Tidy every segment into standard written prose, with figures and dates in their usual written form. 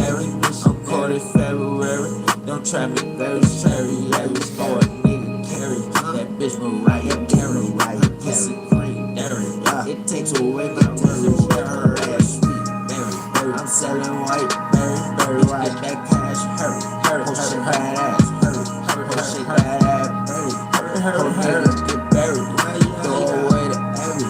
missionary. I'm caught in February. Don't try me very cherry. Yeah, you for a nigga carry. That bitch Mariah Carey. Pussy cream, dairy. It takes away my worries. Her ass sweet, berry. I'm selling white berry. Get that cash, hurry. Whole shit badass, hurry. Whole shit badass, berry. Whole nigga get buried. Throw away the every.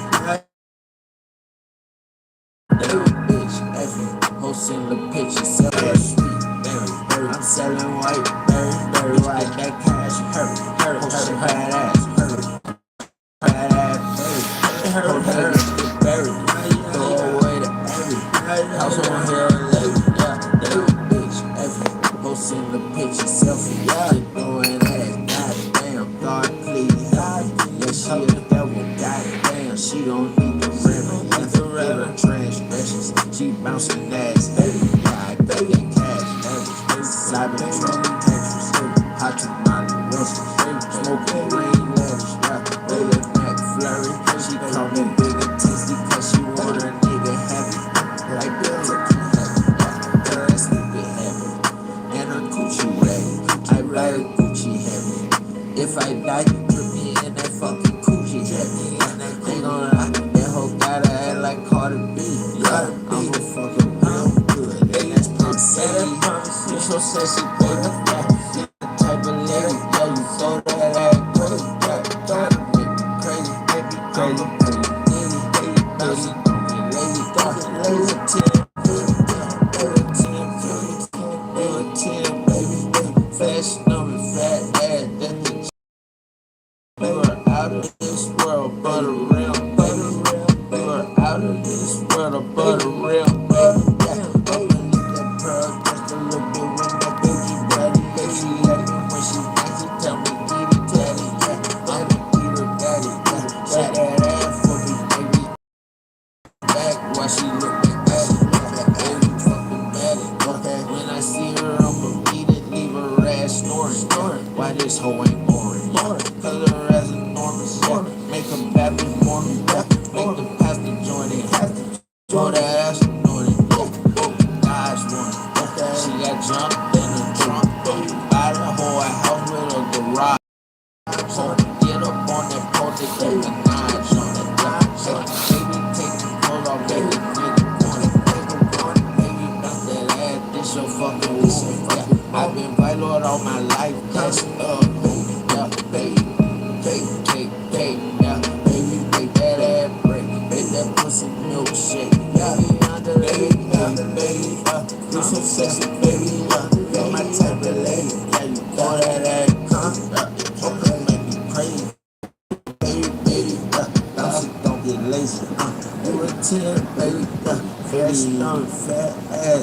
Bitch, every. Posting the picture, sell that sweet berry. I'm selling white berry. Get that cash, hurry. Whole shit badass, hurry. Whole nigga get buried. Throw away the every. House on here, bitch, every. Posting the picture, selfie, yeah. Doing ass, goddamn, God please. Yeah, she a devil, goddamn. She don't need the river, transgressions. She bouncing ass, baby, cash, Cybertruck, Tetris, hot tamale, West, smoking green letters, baby, McFlurry. She call me big and tasty 'cause she want a nigga heavy, like the turkey heavy, her ass stupid heavy, and her coochie ready. I buy her Gucci heavy. If I die, put me in that fucking coochie heavy. Ain't gonna lie, that hoe gotta act like Cardi B. I'ma fuck her real good, and that's promising. You so sexy, baby. The type of lady, yeah, you throw that ass crazy. Gotta make me crazy, make me crazy. Lazy, don't get lazy, lazy 10, baby. Fashion on me, fat ass, that's the you are out of this world, but a real baby. You are out of this world, but a real baby. Underneath that pearl, just a little bit when that baby daddy. She like me when she wants, she tell me eat it, daddy. I'ma eat her daddy. Shake that ass for me, baby. Back while she looking at it, baby, fucking bad. When I see her, I'ma beat it, leave her ass snoring. Why this hoe ain't boring? Cause her ass enormous, make her baby more, make the pastor join it, throw that ass on it, Dodge one, she got jumped in the trunk, buy the whole house with a garage, get up on that pole to keep the notch on it, baby take the clothes off, baby nigga on it, baby bounce that ass, this your fucking woman, I've been white lord all my life, that's baby. Yeah, baby, make that ass break, make that pussy milkshake, baby, you so sexy, baby, you're my type of lady, yeah, you throw that ass, okay, make me crazy, baby, don't get lazy, you a 10, baby, fashion on fat ass,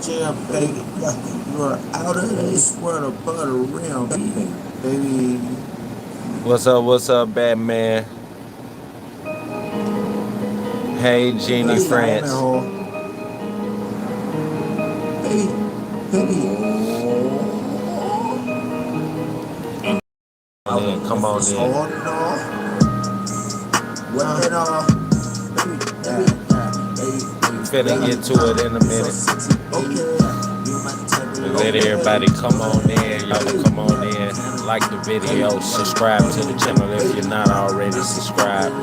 jam, baby, you are out of this world, but a real baby. What's up, Batman? Hey, Jeannie France. Come on in. Finna get to it in a minute. Let everybody come on in. Y'all come on in. Like the video. Subscribe to the channel if you're not already subscribed.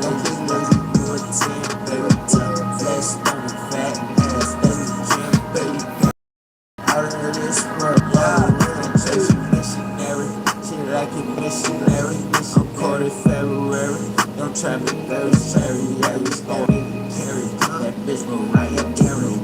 I'm caught in February. Don't try me very cherry. Yeah, you stole me carry. That bitch Mariah Carey.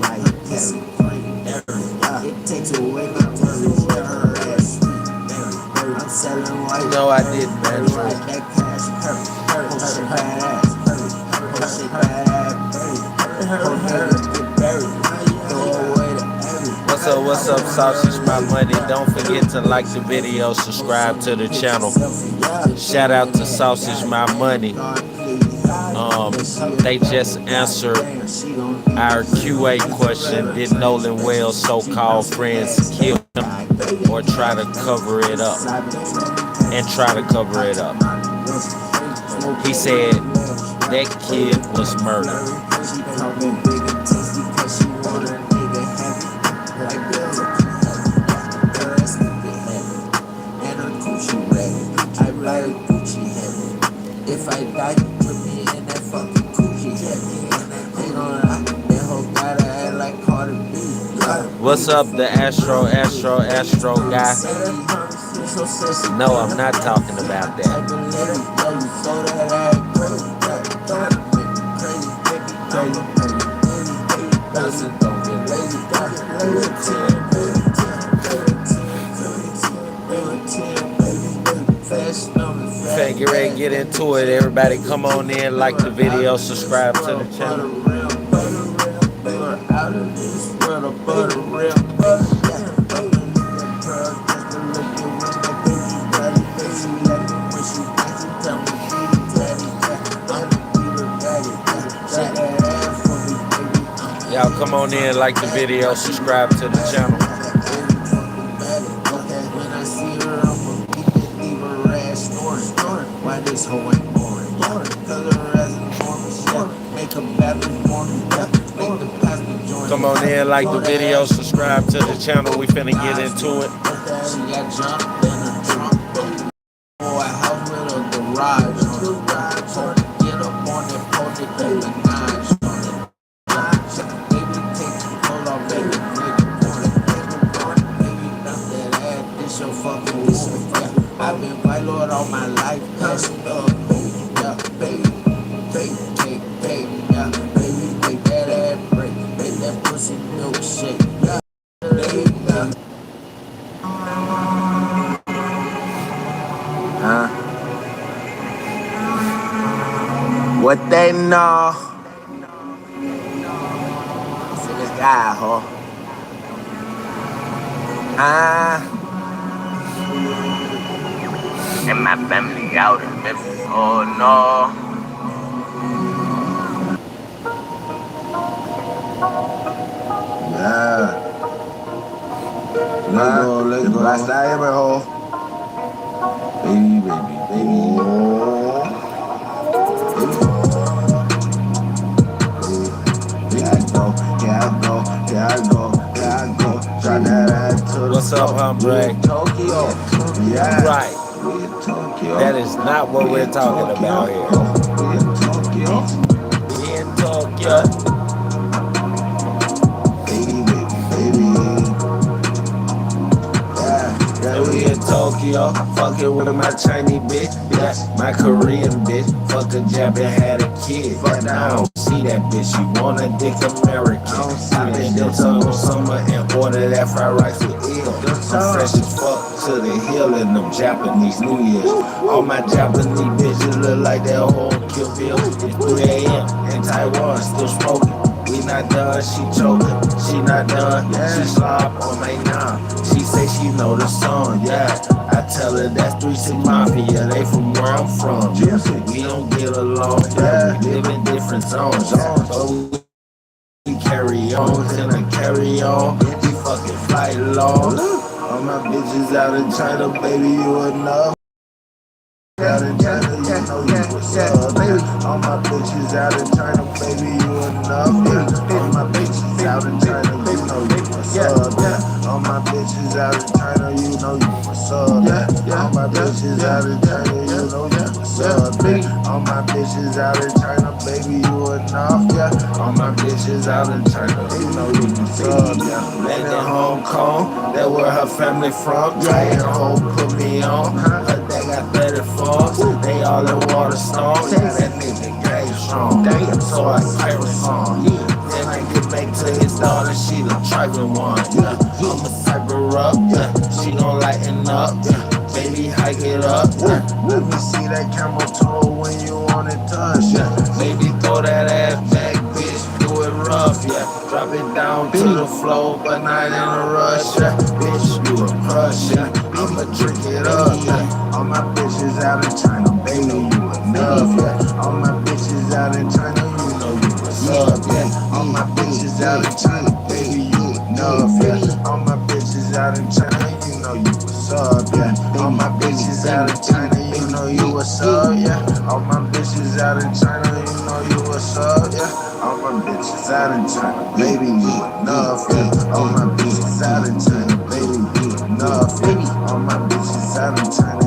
Pussy cream, dairy. It takes away my worries. Her ass sweet, dairy. I'm selling white. No, I didn't, man. That cash, hurry. Whole shit badass, hurry. Whole shit badass, hurry. Get buried. Throw away the every. What's up, Sausage My Money? Don't forget to like the video, subscribe to the channel. Shout out to Sausage My Money. They just answered our QA question: did Nolan Well's so-called friends kill him or try to cover it up? He said that kid was murdered. What's up, the Astro guy? No, I'm not talking about that. Okay, get ready to get into it. Everybody come on in, like the video, subscribe to the channel. Y'all come on in, like the video, subscribe to the channel. Come on in, like the video, subscribe to the channel. We finna get into it. I've been white lord all my life, yeah, baby, yeah, baby, make that ass break, make that pussy milkshake, yeah, baby, what they know? See this guy, huh? And my family out in Memphis. Oh no. Yeah. Let's go. Blocstarr Imis hole. Baby. Here I go. Try that ass to the What's up, hombre? Tokyo. Yeah. Right. That is not what we're talking about here. We in Tokyo. Baby. Yeah, we in Tokyo. Fucking with my Chinese bitch. Yeah, my Korean bitch. Fuck a Jap and had a kid. But I don't see that bitch. She want a dick American. I've been there all summer and order that fried rice with eel. I'm fresh as fuck to the hill in them Japanese New Year's. All my Japanese bitches look like that whole Kill Bill. It's 3 a.m. in Taiwan, still smoking. We not done, she choking. She not done, she slop on my knob. She say she know the song, yeah. I tell her that's 3-6 Mafia, they from where I'm from. We don't get along, yeah. We live in different zones, but we carry on, and I carry on. We fucking fly long. All my bitches out in China, baby, you enough. Out in China, you know you what's up, baby. All my bitches out in China, baby, you enough. Yeah. All my bitches out in China, you know you what's up. Yeah. All my bitches out in China, you know you what's up. Yeah. All my bitches out in China, you know you what's up. Yeah. All my bitches out in China, baby, you enough. Yeah. All my bitches out in China, you know you what's up. Yeah. Land in Hong Kong, that where her family from. Trying home put me on. Her dad got 34. They all in water storms. Yeah, that nigga game strong. Damn, so I type a song. Yeah. Then I get back to his daughter, she the trifling one. Yeah, I'ma type her up. Yeah, she gon' lighten up. Yeah, baby, hike it up. Yeah, let me see that camel toe when you want it touch. Yeah, baby, throw that ass back, bitch, do it rough. Yeah, drop it down to the floor, but not in a rush. Yeah, bitch, you a crush. Yeah, I'ma drink it up. Yeah. All my bitches out in China, baby, you enough, yeah. All my bitches out in China, you know you what's up, yeah. All my bitches out in China, baby, you enough, yeah. All my bitches out in China, you know you what's up, yeah. All my bitches out in China, you know you what's up, yeah. All my bitches out in China, you know you what's up, yeah. All my bitches out in China, baby, you enough, yeah. All my bitches out in China, baby, you enough, yeah. All my bitches out in China.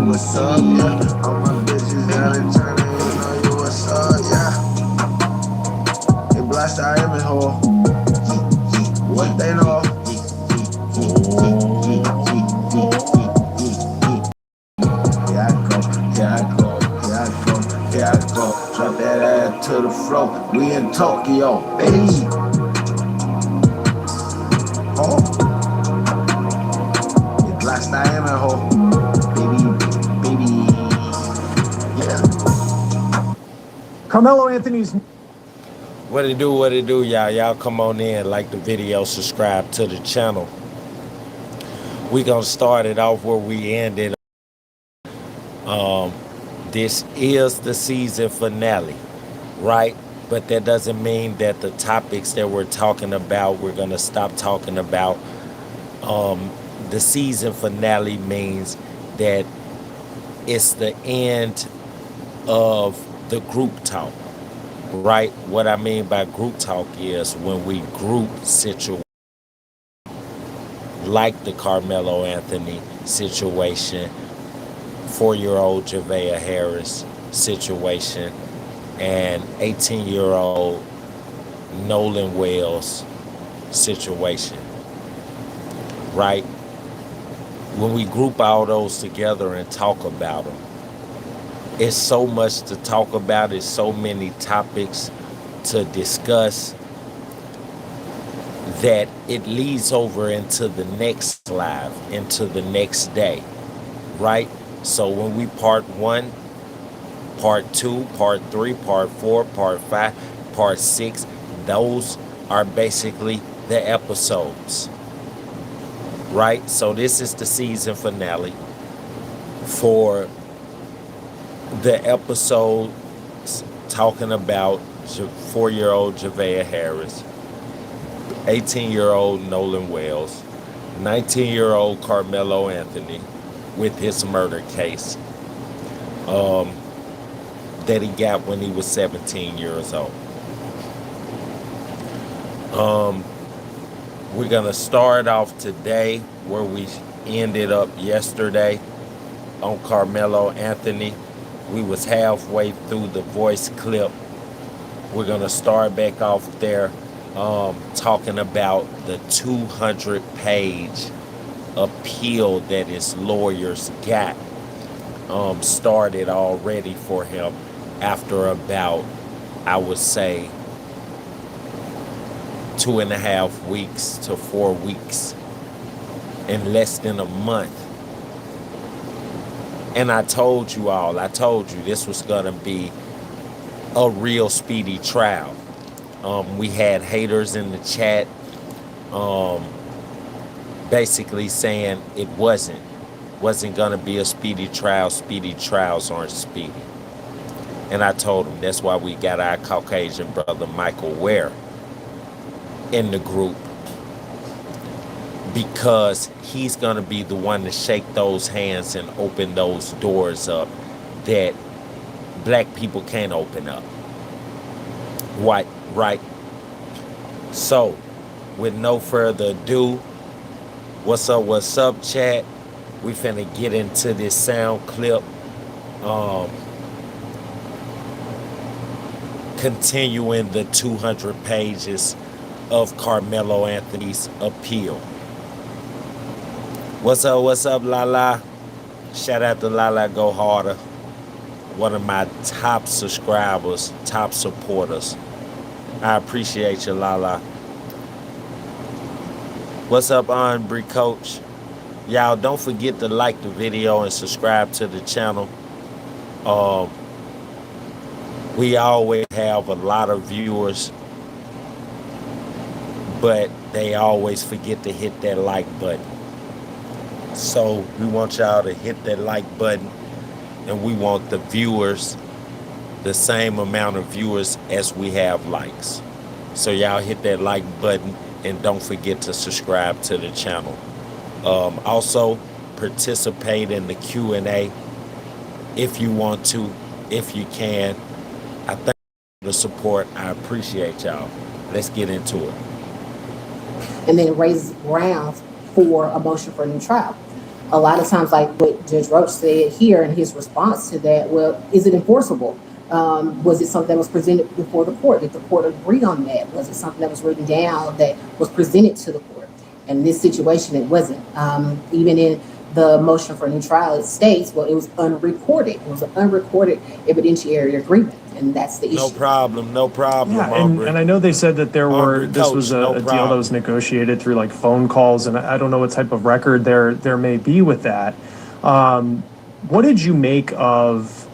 What's up, yeah? All my bitches out in China, you know you what's up, yeah. Hey, Blocstarr Imis hole. What they know? Here I go, drop that ass to the floor. We in Tokyo, baby. Oh, it's Blocstarr Imis, ho, baby. Yeah. Karmelo Anthony's. What it do, y'all? Y'all come on in, like the video, subscribe to the channel. We gonna start it off where we ended. This is the season finale, right? But that doesn't mean that the topics that we're talking about, we're gonna stop talking about. The season finale means that it's the end of the group talk, right? What I mean by group talk is when we group situations like the Karmelo Anthony situation, 4-year-old Javeayah Harris situation, and 18-year-old Nolan Wells situation, right? When we group all those together and talk about them, it's so much to talk about. It's so many topics to discuss that it leads over into the next live, into the next day, right? So when we part 1, part 2, part 3, part 4, part 5, part 6, those are basically the episodes, right? So this is the season finale for the episode talking about 4-year-old Javeayah Harris, 18-year-old Nolan Wells, 19-year-old Karmelo Anthony with his murder case that he got when he was 17 years old. We're going to start off today where we ended up yesterday on Karmelo Anthony. We was halfway through the voice clip. We're going to start back off there talking about the 200-page appeal that his lawyers got started already for him after about, I would say, 2.5 weeks to 4 weeks, in less than a month. And I told you this was gonna be a real speedy trial. We had haters in the chat basically saying it wasn't gonna be a speedy trial. Speedy trials aren't speedy. And I told them that's why we got our Caucasian brother Michael Ware in the group, because he's gonna be the one to shake those hands and open those doors up that black people can't open up. Right. So, with no further ado, what's up, chat? We finna get into this sound clip. Continuing the 200 pages of Karmelo Anthony's appeal. What's up, Lala? Shout out to Lala Go Harder, one of my top subscribers, top supporters. I appreciate you, Lala. What's up, Andre Coach? Y'all don't forget to like the video and subscribe to the channel. We always have a lot of viewers, but they always forget to hit that like button. So we want y'all to hit that like button, and we want the viewers, the same amount of viewers as we have likes. So y'all hit that like button, and don't forget to subscribe to the channel. Also, participate in the Q&A if you want to, if you can. I thank you for the support. I appreciate y'all. Let's get into it. And then raise grounds for a motion for a new trial. A lot of times, like what Judge Roach said here in his response to that, well, is it enforceable? Was it something that was presented before the court? Did the court agree on that? Was it something that was written down that was presented to the court? In this situation, it wasn't. Even in the motion for a new trial, it states, well, it was unrecorded. It was an unrecorded evidentiary agreement, and that's the issue. No problem. Yeah, and I know they said that this was a deal that was negotiated through like phone calls, and I don't know what type of record there may be with that. What did you make of,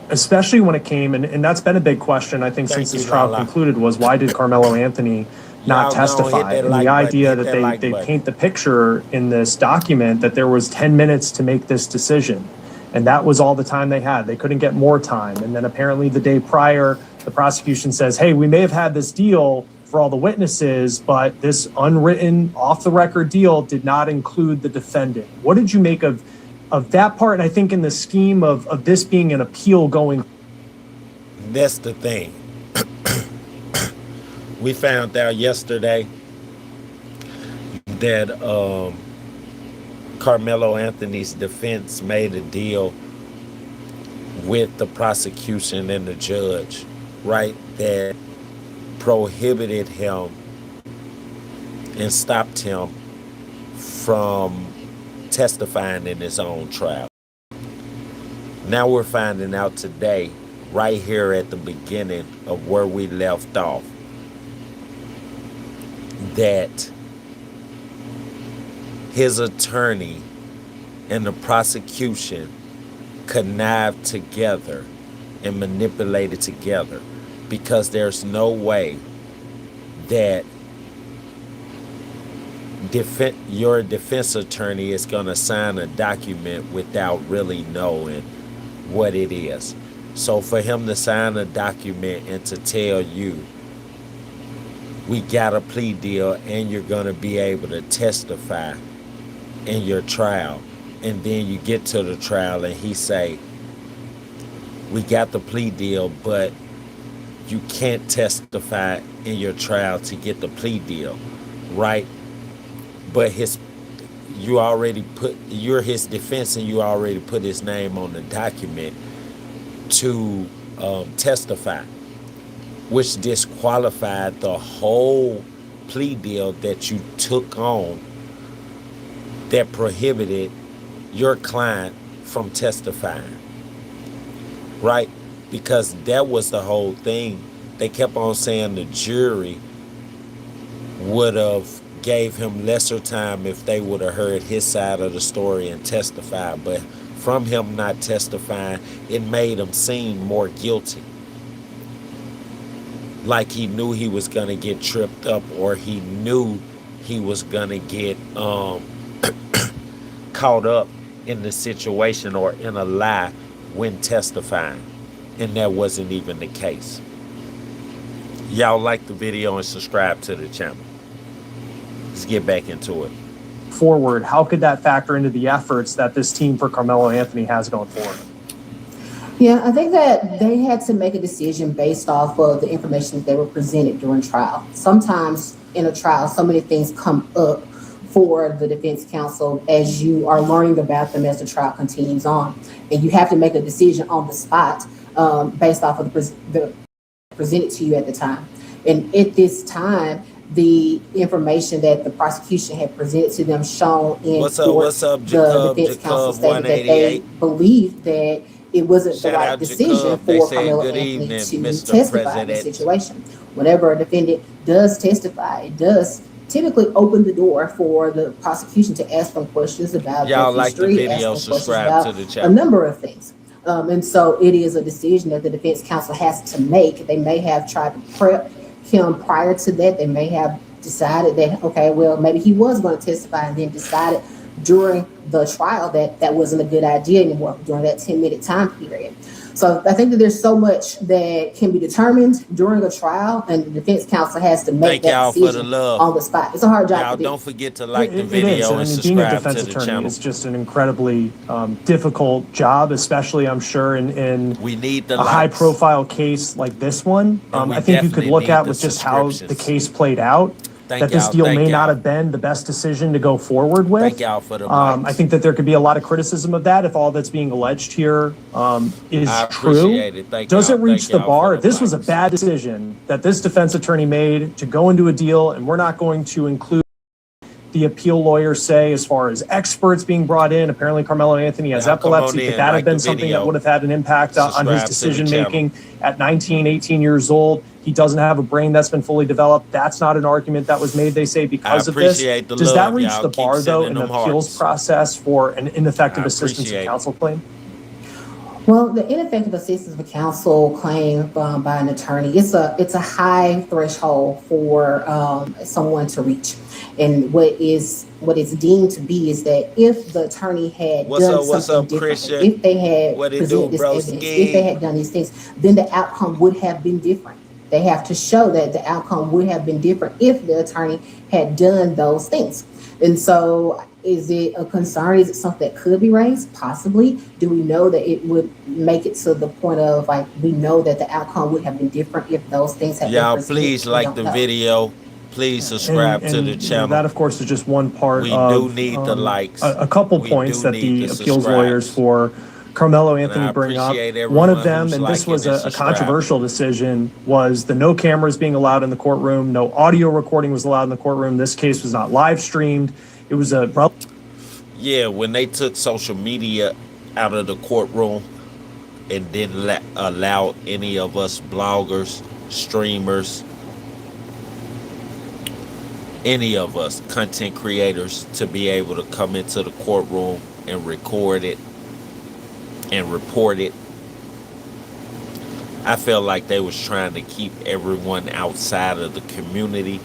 especially when it came, and that's been a big question, I think, since this trial concluded, was why did Karmelo Anthony not testify? And the idea that they paint the picture in this document that there was 10 minutes to make this decision. And that was all the time they had. They couldn't get more time. And then apparently the day prior, the prosecution says, hey, we may have had this deal for all the witnesses, but this unwritten, off-the-record deal did not include the defendant. What did you make of that part? And I think in the scheme of this being an appeal going... That's the thing. We found out yesterday that Karmelo Anthony's defense made a deal with the prosecution and the judge, right, that prohibited him and stopped him from testifying in his own trial. Now we're finding out today, right here at the beginning of where we left off, that his attorney and the prosecution connived together and manipulated together, because there's no way that your defense attorney is going to sign a document without really knowing what it is. So for him to sign a document and to tell you, we got a plea deal and you're going to be able to testify in your trial, and then you get to the trial and he say, we got the plea deal, but you can't testify in your trial to get the plea deal, right? But you're his defense, and you already put his name on the document to testify, which disqualified the whole plea deal that you took on that prohibited your client from testifying, right? Because that was the whole thing. They kept on saying the jury would have gave him lesser time if they would have heard his side of the story and testified. But from him not testifying, it made him seem more guilty. Like he knew he was going to get tripped up, or he knew he was going to get caught up in the situation or in a lie when testifying. And that wasn't even the case. Y'all like the video and subscribe to the channel. Let's get back into it. Forward, how could that factor into the efforts that this team for Karmelo Anthony has going forward? Yeah, I think that they had to make a decision based off of the information that they were presented during trial. Sometimes in a trial, so many things come up for the defense counsel as you are learning about them as the trial continues on. And you have to make a decision on the spot based off of the presented to you at the time. And at this time, the information that the prosecution had presented to them shown in what's up, the defense counsel stated that they believed that it wasn't the right decision for Karmelo Anthony to testify in this situation. Whenever a defendant does testify, it does typically open the door for the prosecution to ask them questions about y'all their history, like the video, subscribe to the channel. A number of things. And so it is a decision that the defense counsel has to make. They may have tried to prep him prior to that. They may have decided that, okay, well, maybe he was going to testify, and then decided during the trial that that wasn't a good idea anymore during that 10-minute time period. So I think that there's so much that can be determined during a trial, and the defense counsel has to make that decision on the spot. It's a hard job to do. Don't forget to like the video and being a subscribe defense to the attorney channel. is just an incredibly difficult job, especially, I'm sure, in we need the a high-profile case like this one. I think you could look at with just how the case played out, that this deal may not have been the best decision to go forward with. Thank y'all for the I think that there could be a lot of criticism of that if all that's being alleged here is true. Does it reach the bar? This was a bad decision that this defense attorney made to go into a deal, and we're not going to include the appeal lawyers say as far as experts being brought in. Apparently, Carmelo Anthony has epilepsy. Could that have been something that would have had an impact on his decision-making at 19, 18 years old? He doesn't have a brain that's been fully developed. That's not an argument that was made, they say, because of this. Does that reach the bar, though, in the appeals process for an ineffective assistance of counsel claim? Well, the ineffective assistance of counsel claim by an attorney, it's a high threshold for someone to reach. And what it's deemed to be is that if the attorney had done something different, if they had presented this evidence, if they had done these things, then the outcome would have been different. They have to show that the outcome would have been different if the attorney had done those things. And so is it a concern? Is it something that could be raised? Possibly. Do we know that it would make it to the point of, like, we know that the outcome would have been different if those things had been presented? Y'all, please like the video. Please subscribe to the channel. That, of course, is just one part we of do need the likes. A couple points that the appeals lawyers for Carmelo Anthony bring up. One of them, and this was a controversial decision, was the no cameras being allowed in the courtroom, no audio recording was allowed in the courtroom. This case was not live streamed. It was when they took social media out of the courtroom and didn't allow any of us bloggers, streamers, any of us content creators to be able to come into the courtroom and record it and report it. I felt like they was trying to keep everyone outside of the community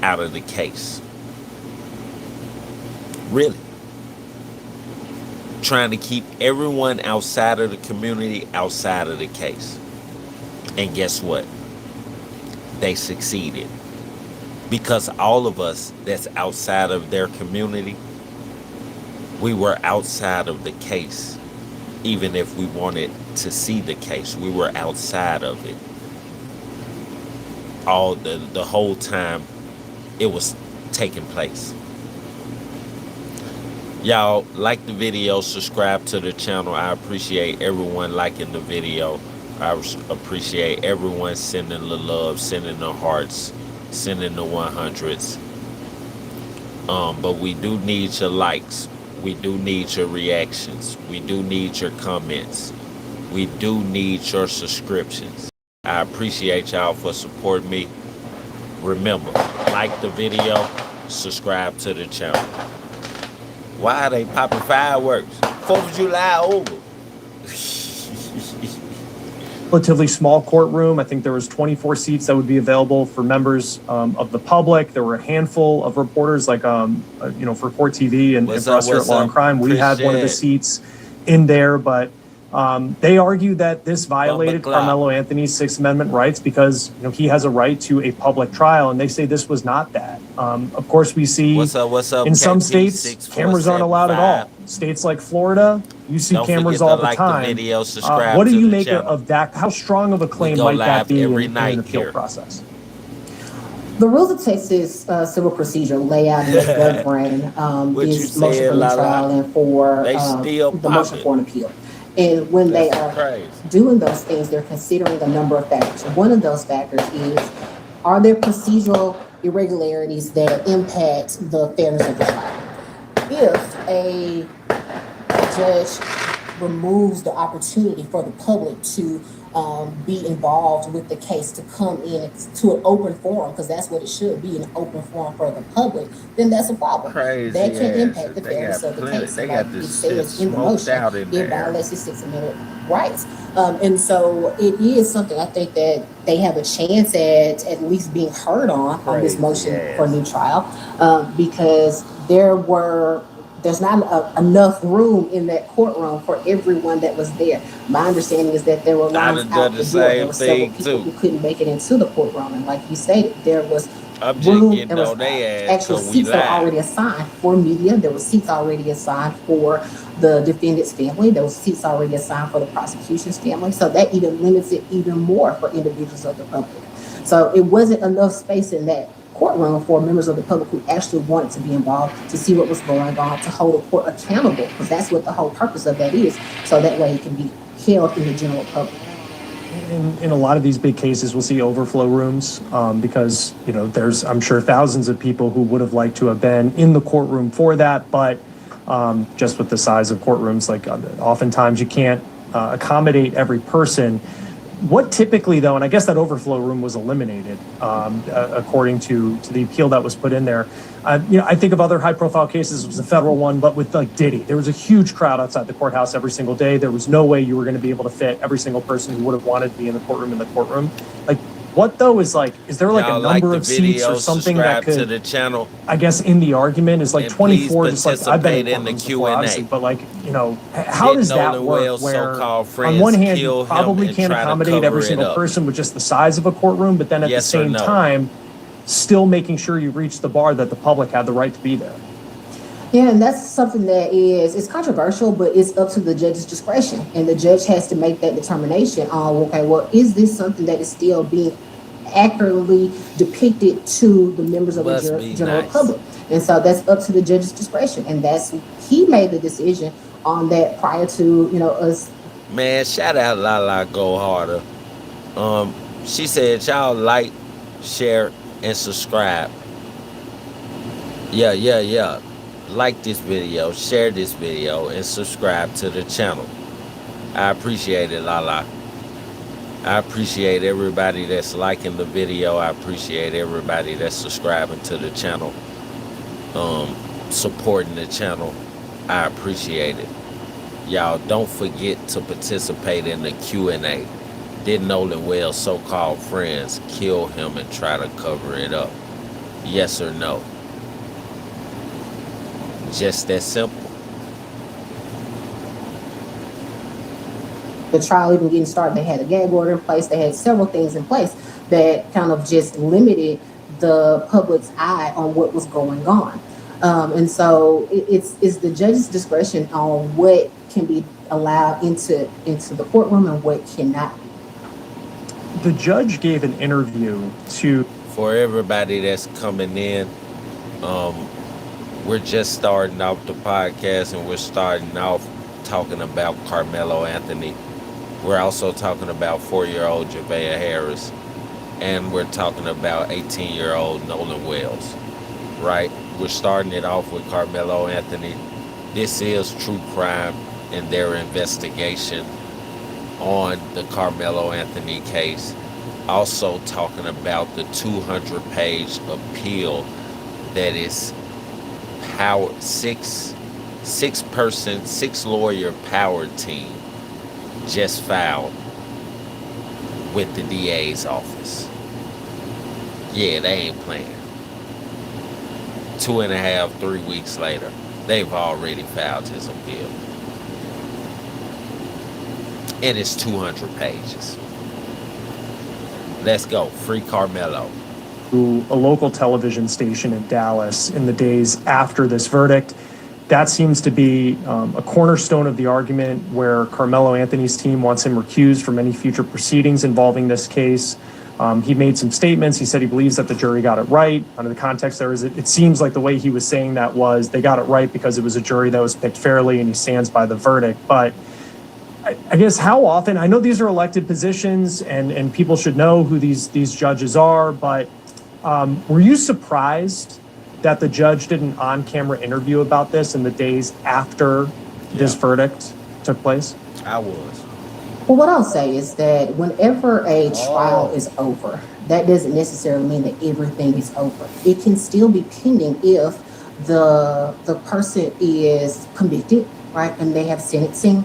out of the case. Really. Trying to keep everyone outside of the community outside of the case. And guess what? They succeeded. Because all of us that's outside of their community, we were outside of the case. Even if we wanted to see the case, we were outside of it. All the whole time it was taking place. Y'all, like the video, subscribe to the channel. I appreciate everyone liking the video. I appreciate everyone sending the love, sending the hearts, sending the 100s. But we do need your likes. We do need your reactions. We do need your comments. We do need your subscriptions. I appreciate y'all for supporting me. Remember, like the video, subscribe to the channel. Why are they popping fireworks? 4th of July over. Relatively small courtroom. I think there was 24 seats that would be available for members of the public. There were a handful of reporters, like for Court TV and for us here at Law and Crime. We had one of the seats in there, but they argue that this violated Carmelo Anthony's Sixth Amendment rights because he has a right to a public trial, and they say this was not that. Of course, we see in some states cameras aren't allowed at all. States like Florida, you see cameras all the time. What do you make of that? How strong of a claim might that be in an appeal process? The rules of Texas civil procedure lay out and govern this motion for the trial and for the motion for an appeal. And when they are doing those things, they're considering a number of factors. One of those factors is, are there procedural irregularities that impact the fairness of the trial? If a judge removes the opportunity for the public to be involved with the case, to come in to an open forum, because that's what it should be, an open forum for the public, then that's a problem. That can impact the fairness of the case. Like it says in the motion, it violates the Sixth Amendment rights. And so it is something I think that they have a chance at least being heard on this motion for a new trial, because there's not enough room in that courtroom for everyone that was there. My understanding is that there were lines out the door. There were several people who couldn't make it into the courtroom. And like you stated, there was room, there was actual seats that were already assigned for media. There were seats already assigned for the defendant's family. There was seats already assigned for the prosecution's family. So that even limits it even more for individuals of the public. So it wasn't enough space in that courtroom for members of the public who actually wanted to be involved, to see what was going on, to hold a court accountable, because that's what the whole purpose of that is, so that way it can be held in the general public. in a lot of these big cases, we'll see overflow rooms because, there's, I'm sure, thousands of people who would have liked to have been in the courtroom for that. But just with the size of courtrooms, like oftentimes you can't accommodate every person. What typically, though, and I guess that overflow room was eliminated according to the appeal that was put in there. I think of other high-profile cases. It was a federal one, but with like Diddy, there was a huge crowd outside the courthouse every single day. There was no way you were going to be able to fit every single person who would have wanted to be in the courtroom. Like, what though is like? Is there like a number of seats or something that could? To the channel. I guess in the argument is like 24. Just like I've been in the Q&A, but like how does that work? Where on one hand you probably can't accommodate every single person with just the size of a courtroom, but then at the same time, still making sure you reach the bar that the public had the right to be there. Yeah, and that's something that it's controversial, but it's up to the judge's discretion, and the judge has to make that determination on, okay, well, is this something that is still being accurately depicted to the members of the general public? And so that's up to the judge's discretion, and he made the decision on that prior to us. Man, shout out Lala Go Harder. She said y'all like, share, and subscribe. Yeah. Like this video, share this video, and subscribe to the channel. I appreciate it, Lala. I appreciate everybody that's liking the video. I appreciate everybody that's subscribing to the channel, supporting the channel. I appreciate it. Y'all don't forget to participate in the Q&A. Did Nolan Well's so-called friends kill him and try to cover it up? Yes or no? Just that simple. The trial even getting started, they had a gag order in place. They had several things in place that kind of just limited the public's eye on what was going on. And so it's the judge's discretion on what can be allowed into the courtroom and what cannot. The judge gave an interview to... For everybody that's coming in, we're just starting off the podcast, and we're starting off talking about Karmelo Anthony. We're also talking about 4-year-old Javeayah Harris, and we're talking about 18-year-old Nolan Wells, right? We're starting it off with Karmelo Anthony. This is true crime in their investigation on the Karmelo Anthony case. Also talking about the 200-page appeal that is six lawyer power team just filed with the DA's office. Yeah, they ain't playing. 2.5, 3 weeks later, they've already filed his appeal. And it's 200 pages. Let's go. Free Karmelo. A local television station in Dallas in the days after this verdict. That seems to be a cornerstone of the argument, where Karmelo Anthony's team wants him recused from any future proceedings involving this case. He made some statements. He said he believes that the jury got it right. Under the context there is, it seems like the way he was saying that was they got it right because it was a jury that was picked fairly, and he stands by the verdict. But I guess how often, I know these are elected positions and people should know who these judges are, but were you surprised that the judge did an on-camera interview about this in the days after this verdict took place? I was. Well, what I'll say is that whenever a trial is over, that doesn't necessarily mean that everything is over. It can still be pending if the person is convicted, right, and they have sentencing.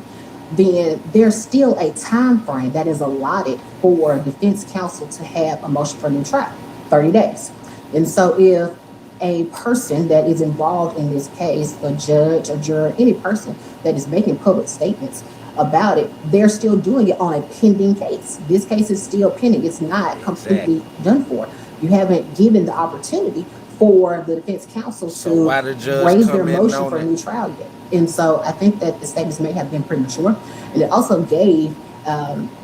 Then there's still a time frame that is allotted for defense counsel to have a motion for new trial, 30 days. And so if a person that is involved in this case, a judge, a juror, any person that is making public statements about it, they're still doing it on a pending case. This case is still pending. It's not completely done for. You haven't given the opportunity for the defense counsel to raise their motion for a new trial yet. And so I think that the statements may have been premature, and it also gave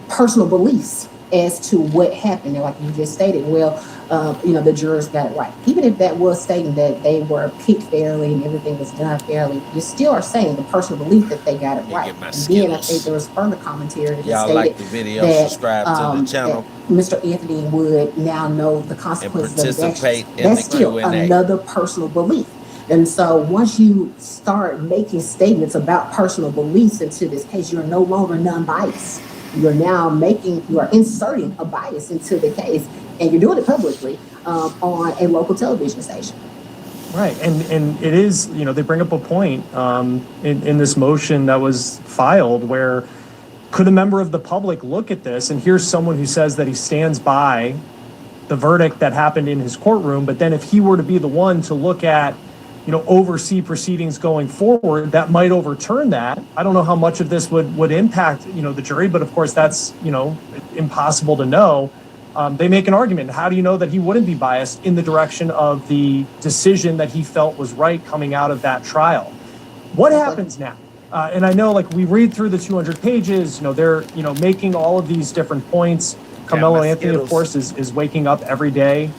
personal beliefs as to what happened. And like you just stated, well, the jurors got it right. Even if that was stating that they were picked fairly and everything was done fairly, you still are saying the personal belief that they got it right. And then I think there was further commentary that Y'all stated like the video, that, subscribe to the channel. Mr. Anthony would now know the consequences of and his participate actions. in That's the still Q&A. another personal belief. And so once you start making statements about personal beliefs into this case, you're no longer non-biased. You're now inserting a bias into the case, and you're doing it publicly on a local television station. Right, and it is, they bring up a point in this motion that was filed where could a member of the public look at this, and here's someone who says that he stands by the verdict that happened in his courtroom, but then if he were to be the one to look at, oversee proceedings going forward, that might overturn that. I don't know how much of this would impact, the jury, but of course that's, impossible to know. They make an argument. How do you know that he wouldn't be biased in the direction of the decision that he felt was right coming out of that trial? What happens now? And I know, we read through the 200 pages, they're, making all of these different points. Karmelo Anthony, of course, is waking up every day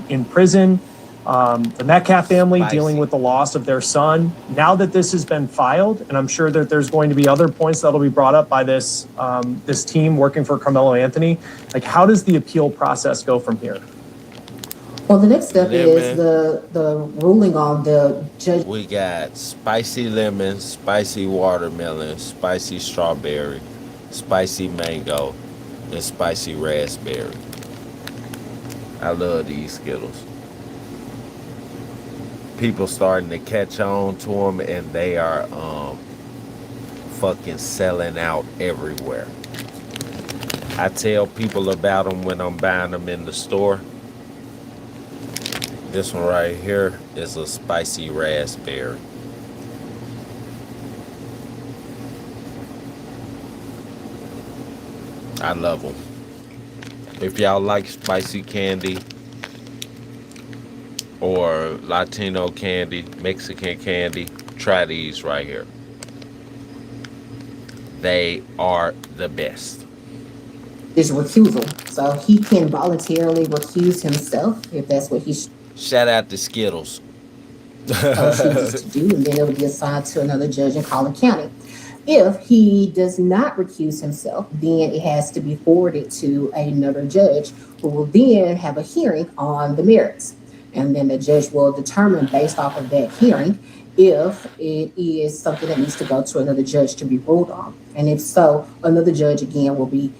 in prison. The Metcalf family dealing with the loss of their son. Now that this has been filed, and I'm sure that there's going to be other points that'll be brought up by this this team working for Karmelo Anthony, how does the appeal process go from here? Well, the next step is the ruling on the judge. We got spicy lemon, spicy watermelon, spicy strawberry, spicy mango, and spicy raspberry. I love these Skittles. People starting to catch on to them, and they are fucking selling out everywhere. I tell people about them when I'm buying them in the store. This one right here is a spicy raspberry. I love them. If y'all like spicy candy or Latino candy, Mexican candy, try these right here. They are the best. Is recusal. So he can voluntarily recuse himself if that's what he shout out to Skittles. chooses to do, and then it will be assigned to another judge in Collin County. If he does not recuse himself, then it has to be forwarded to another judge who will then have a hearing on the merits. And then the judge will determine based off of that hearing if it is something that needs to go to another judge to be ruled on. And if so, another judge again will be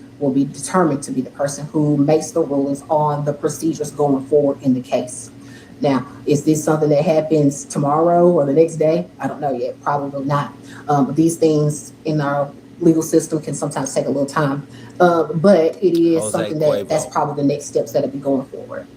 determined to be the person who makes the rulings on the procedures going forward in the case. Now, is this something that happens tomorrow or the next day? I don't know yet. Probably not. These things in our legal system can sometimes take a little time. But it is something that's probably the next steps that'll be going forward.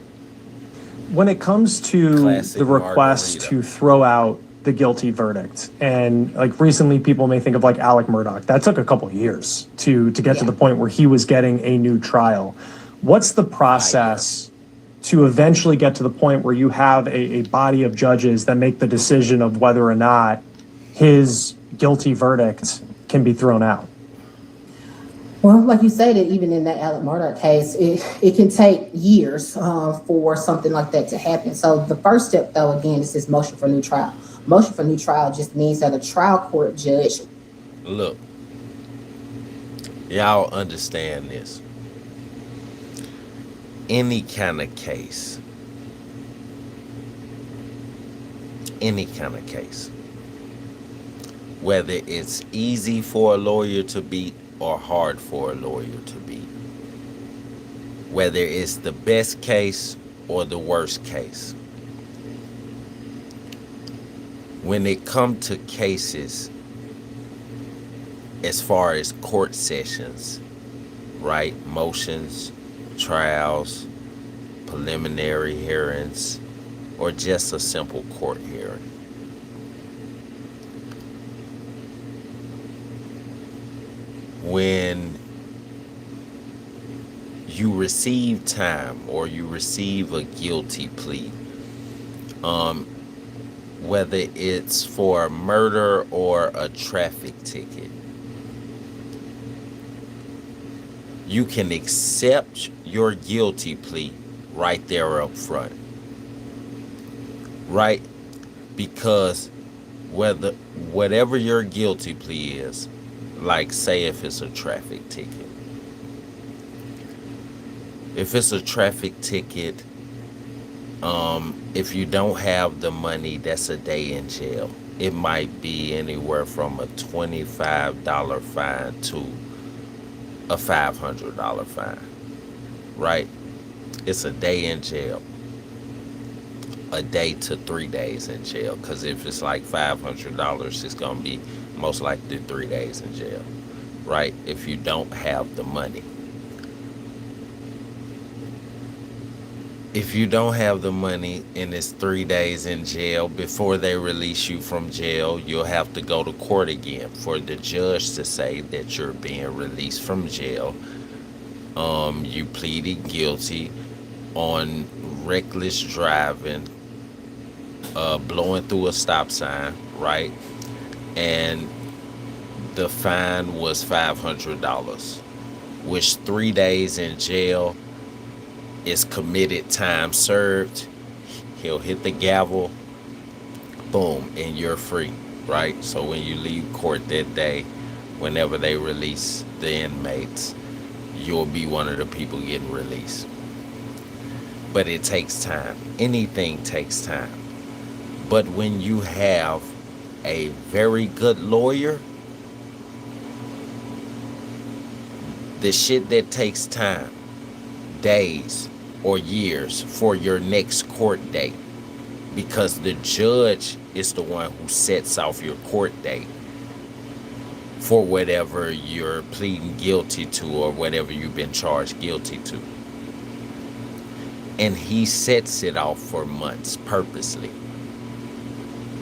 When it comes to the request to throw out the guilty verdict, and recently people may think of Alec Murdaugh, that took a couple of years to get to the point where he was getting a new trial. What's the process to eventually get to the point where you have a body of judges that make the decision of whether or not his guilty verdict can be thrown out? Well, like you said, even in that Alec Murdaugh case, it can take years for something like that to happen. So the first step, though, again, is this motion for new trial. Motion for new trial just means that a trial court judge. Look, y'all understand this. Any kind of case, whether it's easy for a lawyer to beat or hard for a lawyer to beat, whether it's the best case or the worst case, when it comes to cases as far as court sessions, right, motions, trials, preliminary hearings, or just a simple court hearing, when you receive time or you receive a guilty plea, whether it's for a murder or a traffic ticket, you can accept your guilty plea right there up front, right? Because whatever your guilty plea is, like say if it's a traffic ticket. If it's a traffic ticket, if you don't have the money, that's a day in jail. It might be anywhere from a $25 fine to a $500 fine, right? It's a day in jail. A day to 3 days in jail. Because if it's like $500, it's going to be most likely 3 days in jail, right? If you don't have the money. If you don't have the money and it's 3 days in jail, before they release you from jail, you'll have to go to court again for the judge to say that you're being released from jail. You pleaded guilty on reckless driving, blowing through a stop sign, right? And the fine was $500, which 3 days in jail is committed time served. He'll hit the gavel, boom, and you're free, right? So when you leave court that day, whenever they release the inmates, you'll be one of the people getting released. But it takes time. Anything takes time. But when you have a very good lawyer, the shit that takes time, days or years for your next court date, because the judge is the one who sets off your court date for whatever you're pleading guilty to or whatever you've been charged guilty to. And he sets it off for months purposely,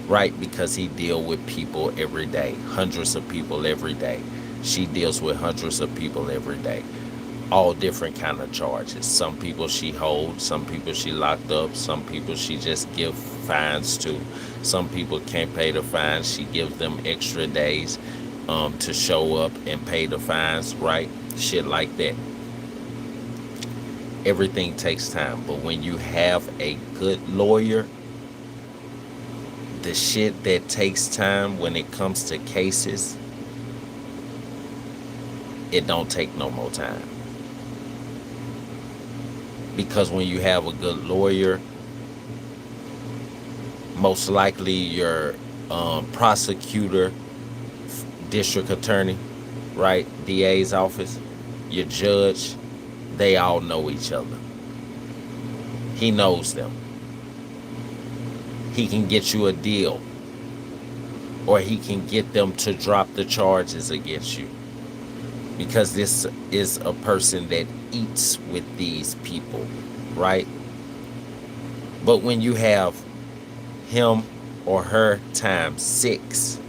right? Because he deals with people every day, hundreds of people every day. She deals with hundreds of people every day, all different kind of charges. Some people she holds, some people she locked up, some people she just give fines to. Some people can't pay the fines, she gives them extra days to show up and pay the fines, right? Shit like that. Everything takes time, but when you have a good lawyer, the shit that takes time when it comes to cases, it don't take no more time. Because when you have a good lawyer, most likely your prosecutor, district attorney, right, DA's office, your judge, they all know each other. He knows them. He can get you a deal, or he can get them to drop the charges against you, because this is a person that eats with these people, right? But when you have him or her times 6,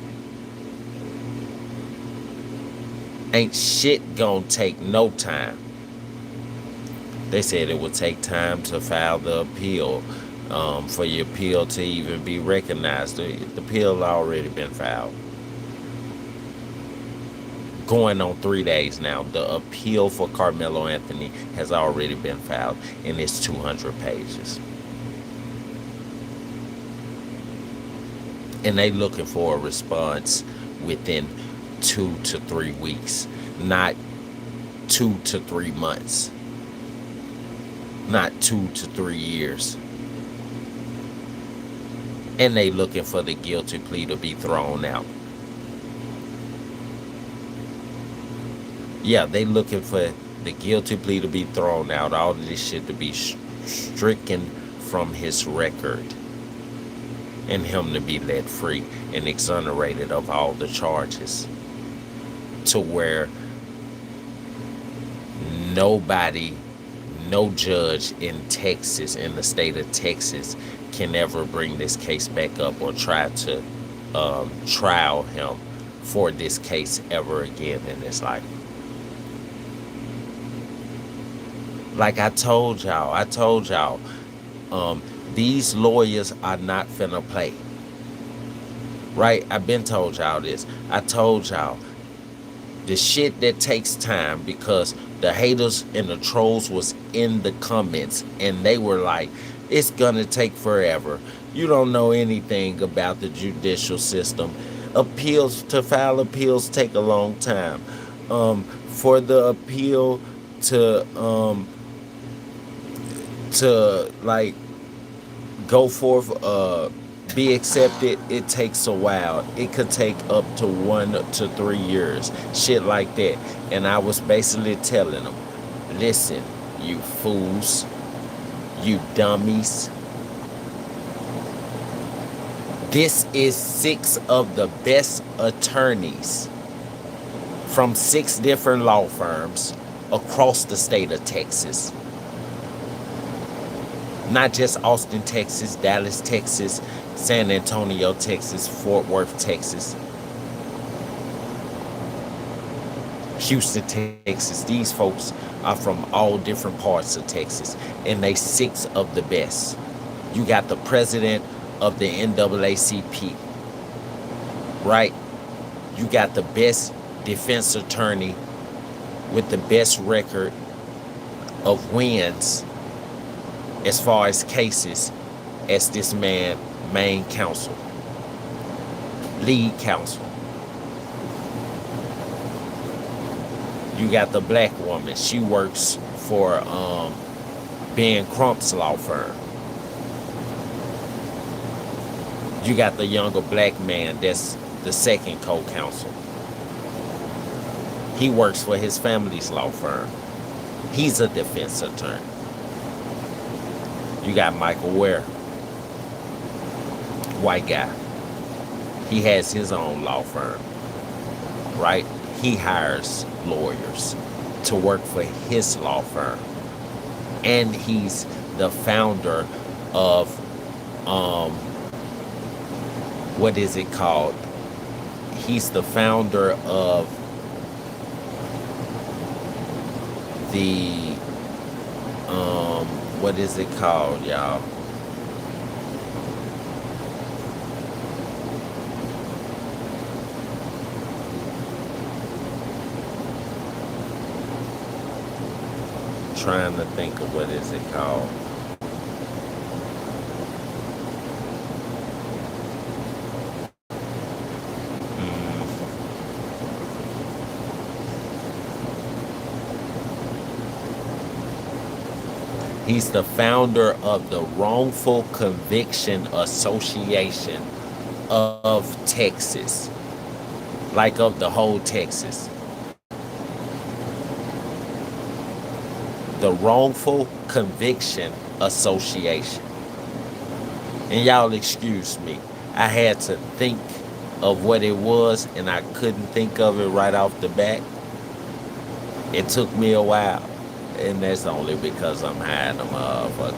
ain't shit gonna take no time. They said it would take time to file the appeal, for your appeal to even be recognized. The appeal already been filed. Going on 3 days now. The appeal for Karmelo Anthony has already been filed, and it's 200 pages. And they looking for a response within 2 to 3 weeks, not 2 to 3 months, not 2 to 3 years. And they looking for the guilty plea to be thrown out. Yeah, they looking for the guilty plea to be thrown out, all of this shit to be stricken from his record, and him to be let free and exonerated of all the charges, to where nobody, no judge in Texas, in the state of Texas, can ever bring this case back up or try to trial him for this case ever again in his life. Like I told y'all, these lawyers are not finna play. Right? I've been told y'all this. I told y'all the shit that takes time, because The haters and the trolls was in the comments, and they were like, it's gonna take forever. You don't know anything about the judicial system. Appeals, to file appeals take a long time. For the appeal to like go forth, be accepted, it takes a while. It could take up to 1 to 3 years, shit like that. And I was basically telling them, listen, you fools, you dummies, this is 6 of the best attorneys from 6 different law firms across the state of Texas. Not just Austin, Texas, Dallas, Texas, San Antonio, Texas, Fort Worth, Texas, Houston, Texas. These folks are from all different parts of Texas, and they 6 of the best. You got the president of the NAACP, right? You got the best defense attorney with the best record of wins as far as cases as this man, main counsel, lead counsel. You got the black woman. She works for Ben Crump's law firm. You got the younger black man that's the second co-counsel. He works for his family's law firm. He's a defense attorney. You got Michael Ware, white guy. He has his own law firm, right? He hires lawyers to work for his law firm. And he's the founder of, what is it called? He's the founder of the, what is it called, y'all? Trying to think of what is it called. He's the founder of the Wrongful Conviction Association of Texas, like of the whole Texas. The Wrongful Conviction Association. And y'all excuse me, I had to think of what it was, and I couldn't think of it right off the bat. It took me a while, and that's only because I'm high in the motherfucker.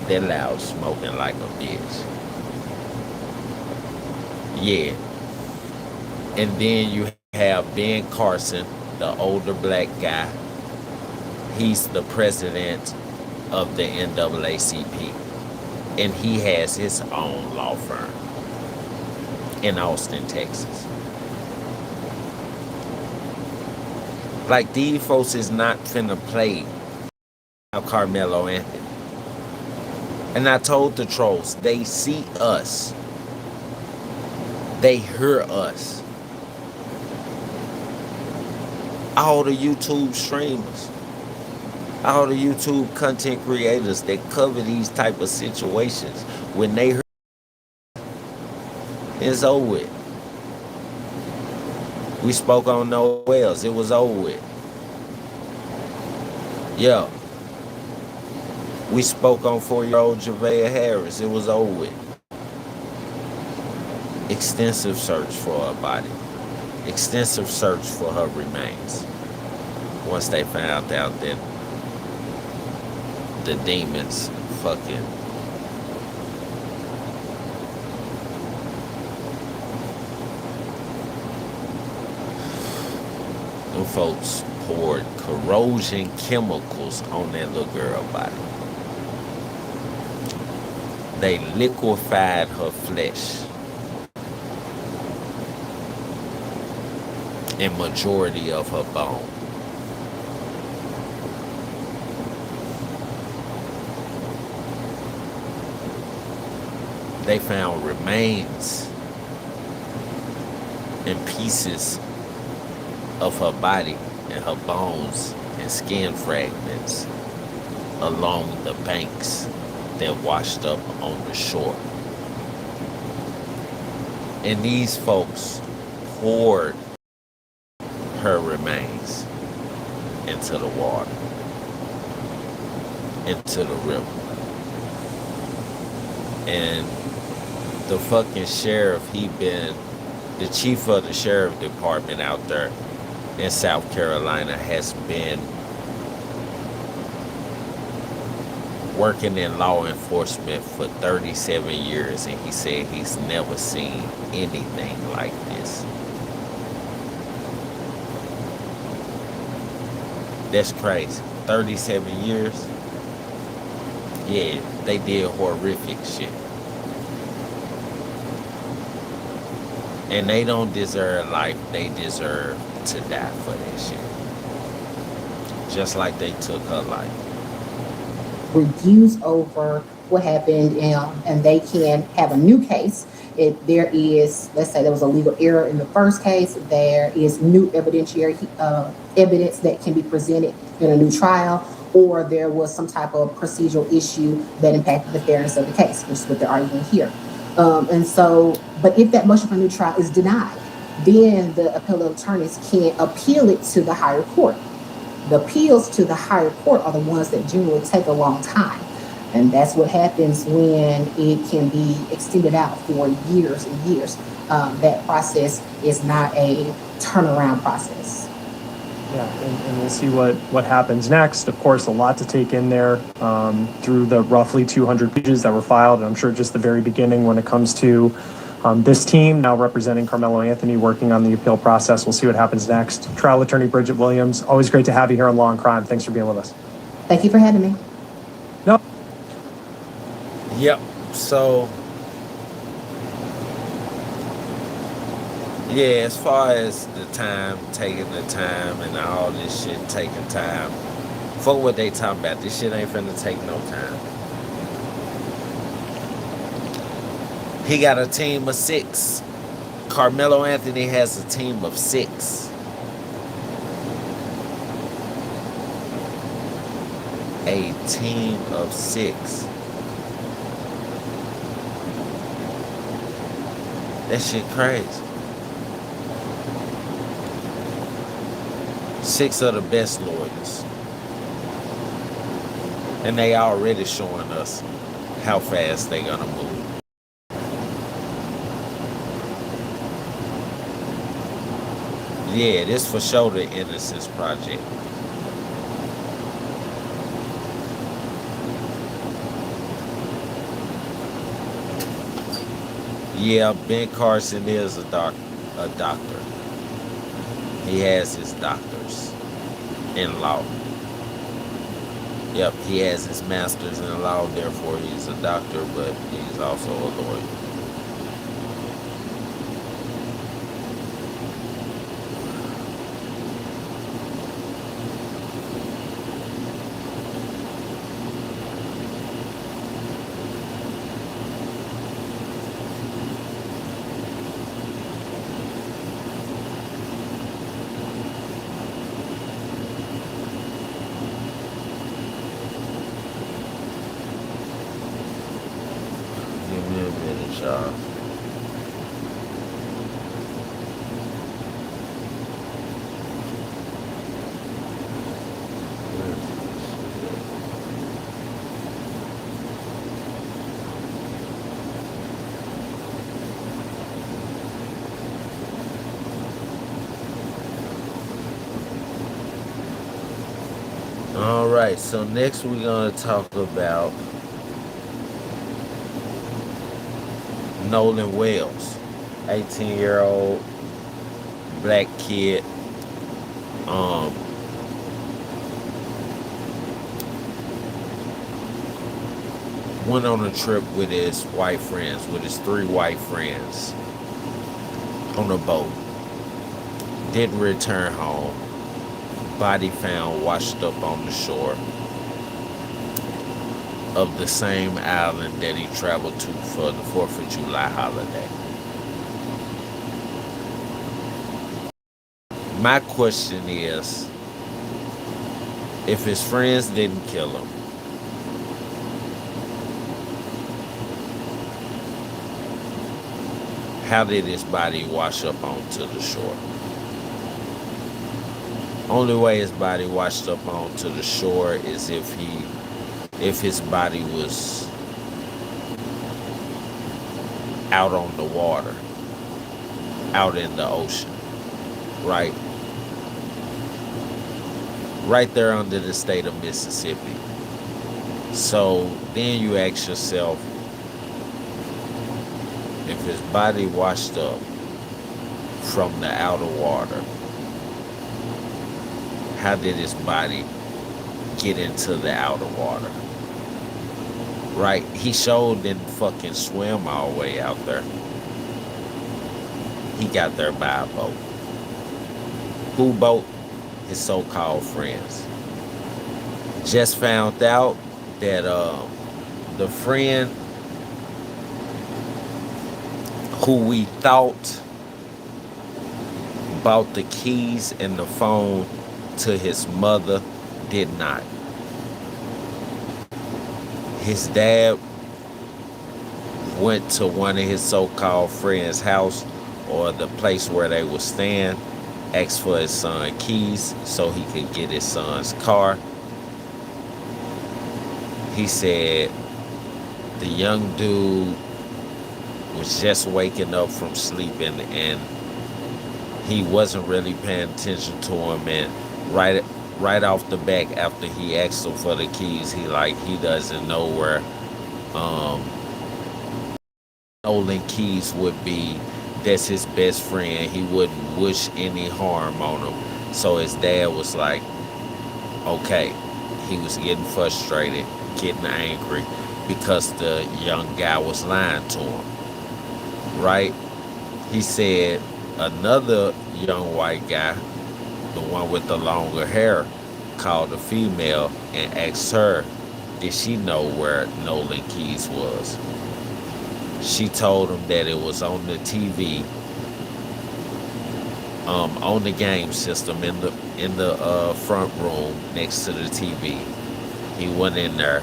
They're loud smoking like a bitch. Yeah. And then you have Ben Carson, the older black guy. He's the president of the NAACP, and he has his own law firm in Austin, Texas. Like, these folks is not finna play Karmelo Anthony. And I told the trolls, they see us. They hear us. All the YouTube streamers, all the YouTube content creators that cover these type of situations, when they hear, it's over with. We spoke on Noel's, it was over with. Yeah. We spoke on 4-year-old Javeayah Harris, it was over with. Extensive search for her body. Extensive search for her remains. Once they found out that the demons fucking them folks poured corrosion chemicals on that little girl body. They liquefied her flesh and majority of her bone. they found remains and pieces of her body and her bones and skin fragments along the banks that washed up on the shore. And these folks poured her remains into the water, into the river. And the fucking sheriff, the chief of the sheriff department out there in South Carolina has been working in law enforcement for 37 years, and he said he's never seen anything like this. That's crazy. 37 years? Yeah, they did horrific shit. And they don't deserve life, they deserve to die for that shit. Just like they took her life. Reviews over what happened, and they can have a new case. If there is, let's say there was a legal error in the first case, there is new evidentiary evidence that can be presented in a new trial, or there was some type of procedural issue that impacted the fairness of the case, which is what they're arguing here. And so, but if that motion for a new trial is denied, then the appellate attorneys can appeal it to the higher court. The appeals to the higher court are the ones that generally take a long time. And that's what happens when it can be extended out for years and years. That process is not a turnaround process. Yeah, and we'll see what happens next. Of course, a lot to take in there through the roughly 200 pages that were filed. And I'm sure just the very beginning when it comes to this team now representing Karmelo Anthony working on the appeal process. We'll see what happens next. Trial attorney Bridget Williams, always great to have you here on Law and Crime. Thanks for being with us. Thank you for having me. No. Yep. So, yeah, as far as the time, taking the time and all this shit taking time, fuck what they talking about. This shit ain't finna take no time. He got a team of 6. Karmelo Anthony has a team of 6. A team of 6. That shit crazy. 6 of the best lawyers. And they already showing us how fast they gonna move. Yeah, this for sure the Innocence Project. Yeah, Ben Carson is a doctor. He has his doctors in law. Yep, he has his master's in law, therefore he's a doctor, but he's also a lawyer. All right, so next we're going to talk about Nolan Wells, 18-year-old black kid. Went on a trip with his white friends, with his 3 white friends on a boat. Didn't return home. Body found washed up on the shore. of the same island that he traveled to for the 4th of July holiday. My question is, if his friends didn't kill him, how did his body wash up onto the shore? Only way his body washed up onto the shore is if his body was out on the water, out in the ocean, right? Right there under the state of Mississippi. So then you ask yourself, if his body washed up from the outer water, how did his body get into the outer water? Right? He sure didn't fucking swim all the way out there. He got there by a boat. Who boat? His so-called friends. Just found out that the friend who we thought bought the keys and the phone to his mother did not. His dad went to one of his so-called friends' house, or the place where they were staying, asked for his son keys so he could get his son's car. He said the young dude was just waking up from sleeping and he wasn't really paying attention to him, and right off the back, after he asked him for the keys, he doesn't know where Nolan keys would be. That's his best friend. He wouldn't wish any harm on him. So his dad was like, okay. He was getting frustrated, getting angry because the young guy was lying to him, right? He said another young white guy, the one with the longer hair, called the female and asked her, did she know where Nolan keys was? She told him that it was on the TV, on the game system in the front room next to the TV. He went in there.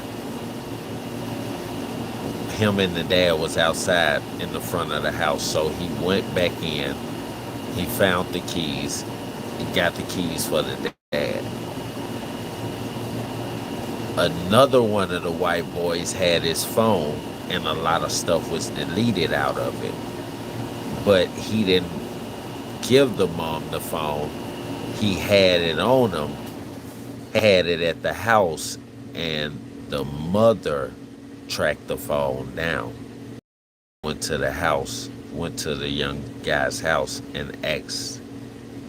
Him and the dad was outside in the front of the house, so he went back in. He found the keys. He got the keys for the dad. Another one of the white boys had his phone, and a lot of stuff was deleted out of it. But he didn't give the mom the phone. He had it on him, had it at the house, and the mother tracked the phone down. Went to the young guy's house and asked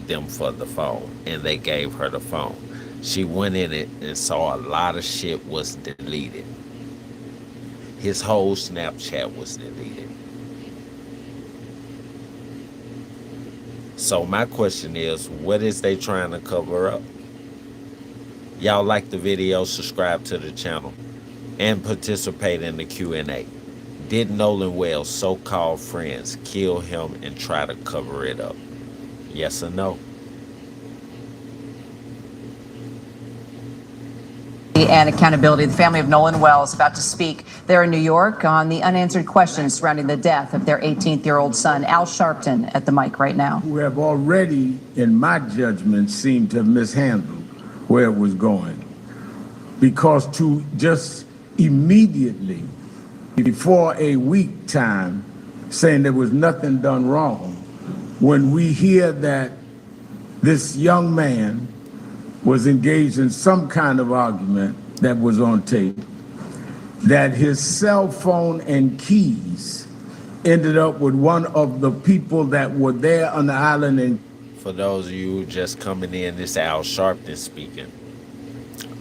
them for the phone, and they gave her the phone. She went in it and saw a lot of shit was deleted. His whole Snapchat was deleted. So my question is, what is they trying to cover up? Y'all like the video, subscribe to the channel, and participate in the Q&A. Did Nolan Wales' so-called friends kill him and try to cover it up? Yes or no? And accountability. The family of Nolan Wells about to speak there in New York on the unanswered questions surrounding the death of their 18-year-old son. Al Sharpton at the mic right now. Who have already, in my judgment, seemed to have mishandled where it was going. Because to just immediately, before a week time, saying there was nothing done wrong, when we hear that this young man was engaged in some kind of argument that was on tape, that his cell phone and keys ended up with one of the people that were there on the island. And for those of you just coming in, this Al Sharpton speaking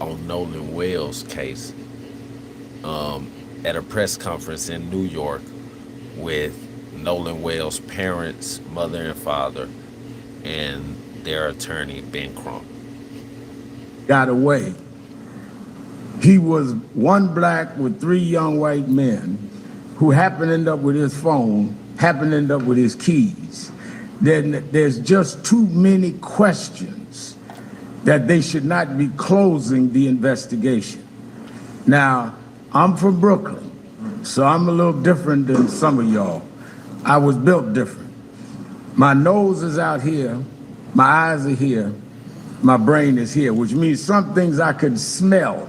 on Nolan Wales' case at a press conference in New York with Nolan Wales' parents, mother and father, and their attorney, Ben Crump. Got away. He was one black with three young white men who happened to end up with his phone, happened to end up with his keys. Then there's just too many questions that they should not be closing the investigation. Now, I'm from Brooklyn, so I'm a little different than some of y'all. I was built different. My nose is out here, my eyes are here, my brain is here, which means some things I could smell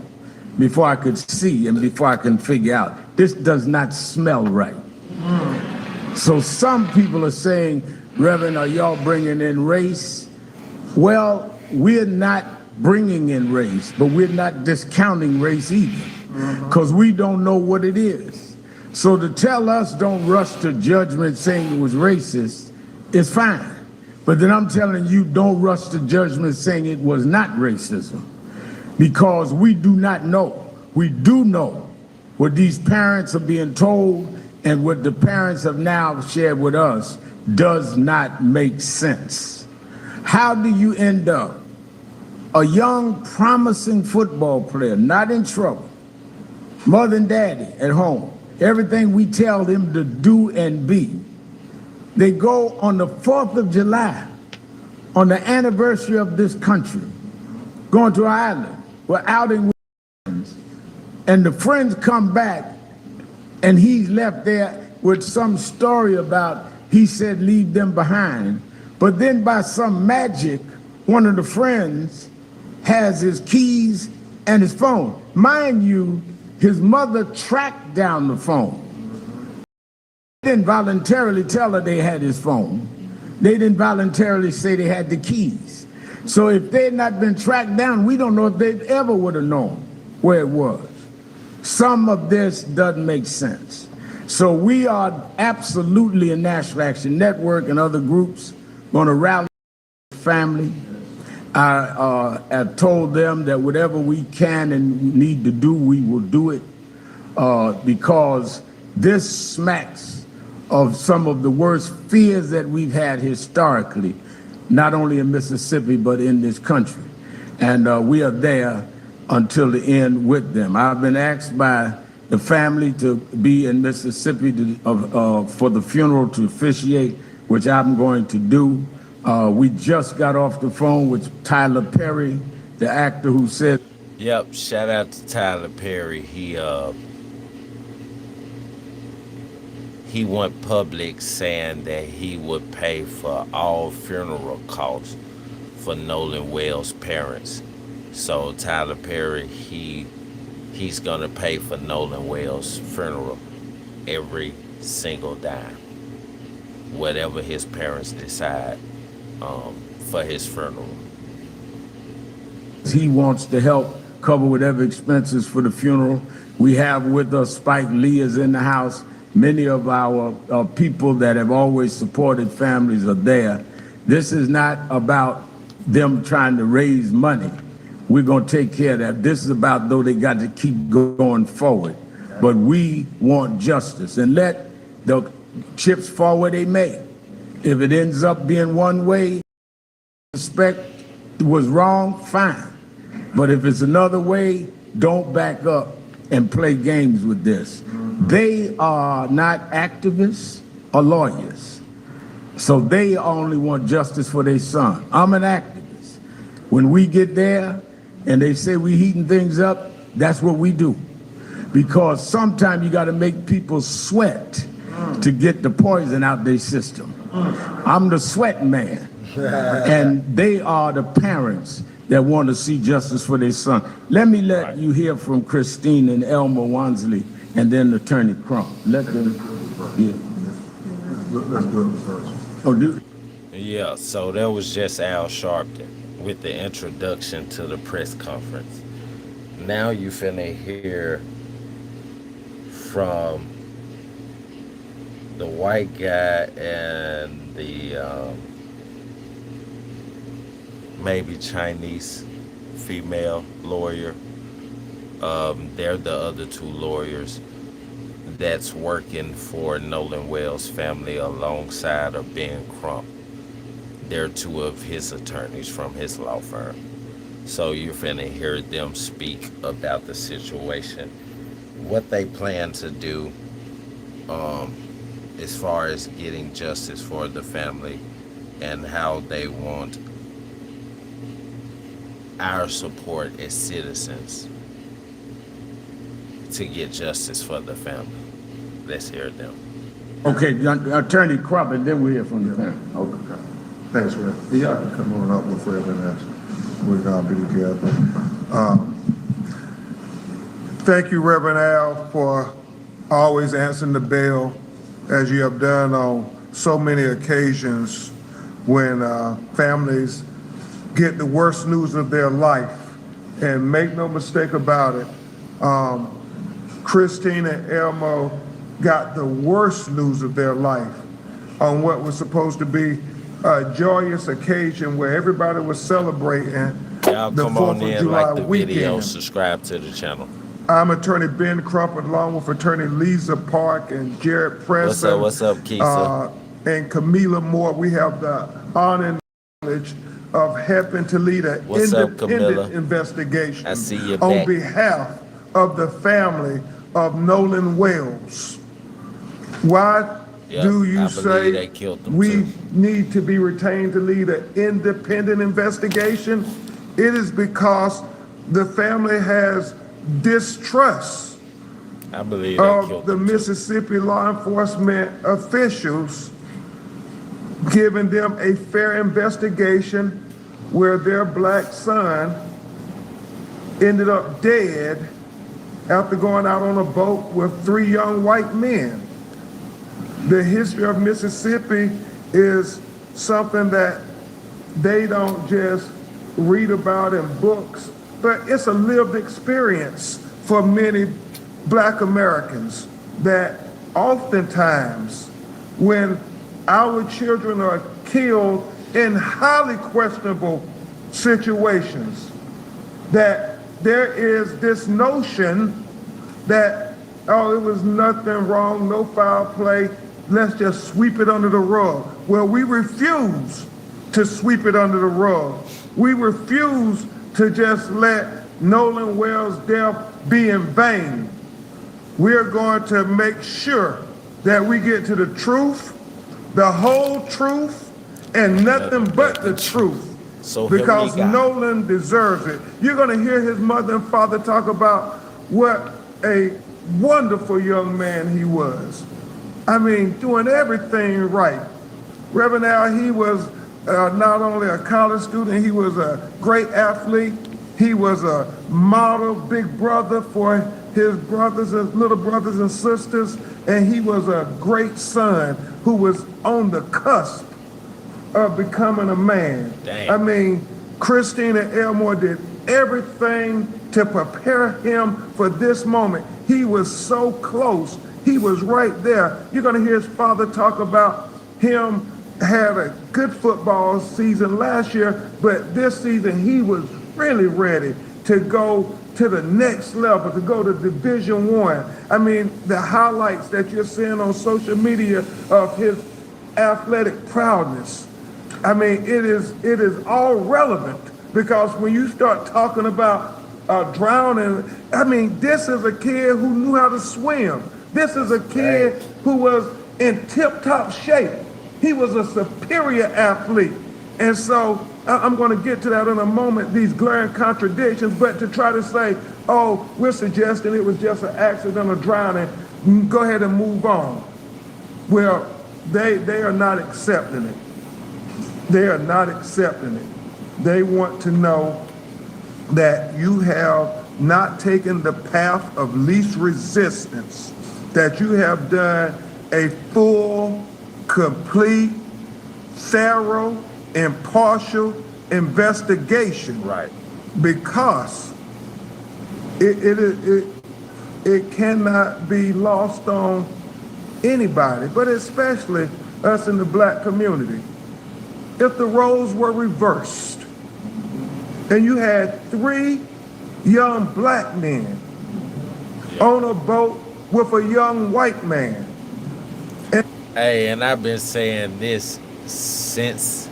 before I could see and before I can figure out. This does not smell right. So some people are saying, Reverend, are y'all bringing in race? Well, we're not bringing in race, but we're not discounting race either, because we don't know what it is. So to tell us don't rush to judgment saying it was racist is fine. But then I'm telling you, don't rush to judgment saying it was not racism, because we do not know. We do know what these parents are being told, and what the parents have now shared with us does not make sense. How do you end up a young, promising football player, not in trouble, mother and daddy at home, everything we tell them to do and be? They go on the 4th of July, on the anniversary of this country, going to an island, we're outing with friends, and the friends come back, and he's left there with some story about, he said, leave them behind. But then by some magic, one of the friends has his keys and his phone. Mind you, his mother tracked down the phone. They didn't voluntarily tell her they had his phone. They didn't voluntarily say they had the keys. So if they had not been tracked down, we don't know if they ever would have known where it was. Some of this doesn't make sense. So we are absolutely in National Action Network and other groups going to rally the family. I have told them that whatever we can and need to do, we will do it, because this smacks of some of the worst fears that we've had historically, not only in Mississippi, but in this country. And we are there until the end with them. I've been asked by the family to be in Mississippi for the funeral to officiate, which I'm going to do. We just got off the phone with Tyler Perry, the actor who said... Yep, shout out to Tyler Perry. He went public saying that he would pay for all funeral costs for Nolan Wells' parents. So Tyler Perry, he's gonna pay for Nolan Wells' funeral every single dime, whatever his parents decide for his funeral. He wants to help cover whatever expenses for the funeral. We have with us Spike Lee is in the house. Many of our people that have always supported families are there. This is not about them trying to raise money. We're going to take care of that. This is about, though, they got to keep going forward. But we want justice, and let the chips fall where they may. If it ends up being one way, suspect was wrong, fine. But if it's another way, don't back up and play games with this. They are not activists or lawyers. So they only want justice for their son. I'm an activist. When we get there and they say we heating things up, that's what we do. Because sometimes you got to make people sweat to get the poison out their system. I'm the sweat man. And they are the parents that want to see justice for their son. Let me let you hear from Christine and Elmer Wansley and then Attorney Crump. Let them, Let's do it first. Oh, do. Yeah, so that was just Al Sharpton with the introduction to the press conference. Now you finna hear from the white guy and the maybe Chinese female lawyer. They're the other two lawyers that's working for Nolan Wells' family alongside of Ben Crump. They're two of his attorneys from his law firm. So you're finna hear them speak about the situation, what they plan to do as far as getting justice for the family, and how they want our support as citizens to get justice for the family. Let's hear them. Okay, Attorney Crop, and then we'll hear from the family. Okay. Thanks, Rev. Y'all can come on up with Rev and us. We're gonna be together. Thank you, Reverend Al, for always answering the bell as you have done on so many occasions when families get the worst news of their life. And make no mistake about it, Christine and Elmo got the worst news of their life on what was supposed to be a joyous occasion where everybody was celebrating Y'all the come 4th on of in, July like the video, weekend. subscribe to the channel. I'm Attorney Ben Crumpet, along with Attorney Lisa Park and Jared Preston. What's up, Keisha? And Camila Moore. We have the honor and knowledge of helping to lead an What's up, independent Camilla? investigation I see you on back. behalf of the family of Nolan Wells. Why Yep, do you I believe say they killed them we too. need to be retained to lead an independent investigation? It is because the family has distrust I believe they of killed the them too. Mississippi law enforcement officials, giving them a fair investigation where their black son ended up dead after going out on a boat with 3 young white men. The history of Mississippi is something that they don't just read about in books, but it's a lived experience for many black Americans, that oftentimes when our children are killed in highly questionable situations, that there is this notion that, oh, it was nothing wrong, no foul play, let's just sweep it under the rug. Well, we refuse to sweep it under the rug. We refuse to just let Nolan Wells' death be in vain. We're going to make sure that we get to the truth, the whole truth, and nothing but the truth. So help me Because God. Nolan deserves it. You're going to hear his mother and father talk about what a wonderful young man he was. I mean, doing everything right. Reverend Al, he was not only a college student, he was a great athlete. He was a model big brother for his brothers and little brothers and sisters, and he was a great son who was on the cusp of becoming a man. Damn. I mean, Christine and Elmore did everything to prepare him for this moment. He was so close. He was right there. You're going to hear his father talk about him had a good football season last year, but this season he was really ready to go to the next level, to go to Division I. I mean, the highlights that you're seeing on social media of his athletic prowess, I mean, it is all relevant, because when you start talking about drowning, I mean, this is a kid who knew how to swim. This is a kid who was in tip-top shape. He was a superior athlete. And so I'm going to get to that in a moment, these glaring contradictions, but to try to say, oh, we're suggesting it was just an accident or drowning, go ahead and move on. Well, they are not accepting it. They are not accepting it. They want to know that you have not taken the path of least resistance, that you have done a full, complete, thorough, impartial investigation. Right. Because it cannot be lost on anybody, but especially us in the black community. If the roles were reversed and you had 3 young black men on a boat with a young white man. Hey, and I've been saying this since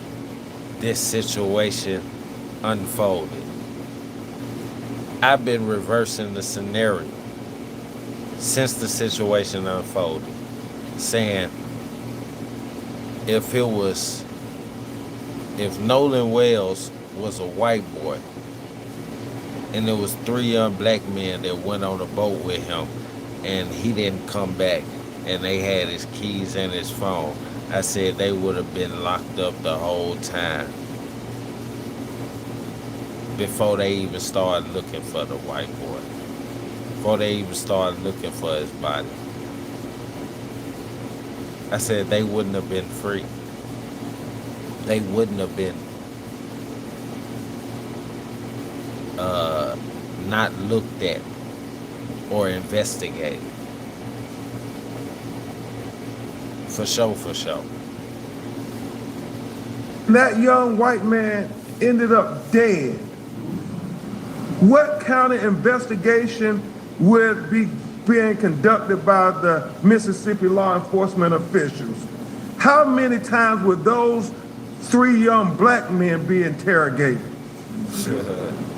this situation unfolded. I've been reversing the scenario since the situation unfolded, saying if Nolan Wells was a white boy and there was 3 young black men that went on a boat with him and he didn't come back and they had his keys and his phone, I said they would have been locked up the whole time before they even started looking for the white boy, before they even started looking for his body. I said they wouldn't have been free. They wouldn't have been not looked at or investigated. For sure, for sure. That young white man ended up dead. What kind of investigation would be being conducted by the Mississippi law enforcement officials? How many times would those 3 young black men be interrogated?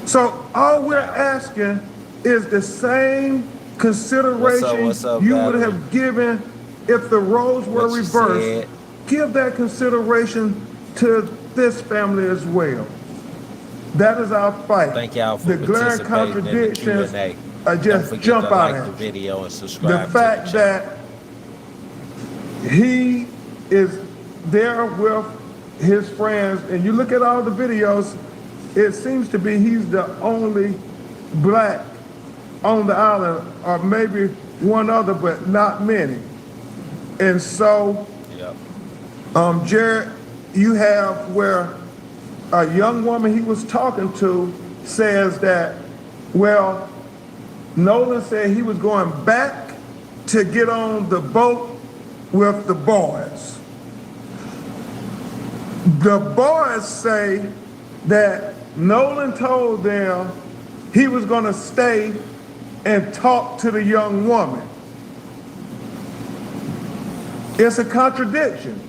So all we're asking is the same consideration What's up, you Valerie? would have given if the roles were What you reversed. said. Give that consideration to this family as well. That is our fight. Thank y'all for the glaring participating in the contradictions Q&A. are Don't just forget jump to out like at the us. video and The subscribe fact to the channel. that he is there with his friends, and you look at all the videos, it seems to be he's the only black on the island, or maybe one other, but not many. And so, Yep. Jared, you have where a young woman he was talking to says that, well, Nolan said he was going back to get on the boat with the boys. The boys say that Nolan told them he was going to stay and talk to the young woman. It's a contradiction.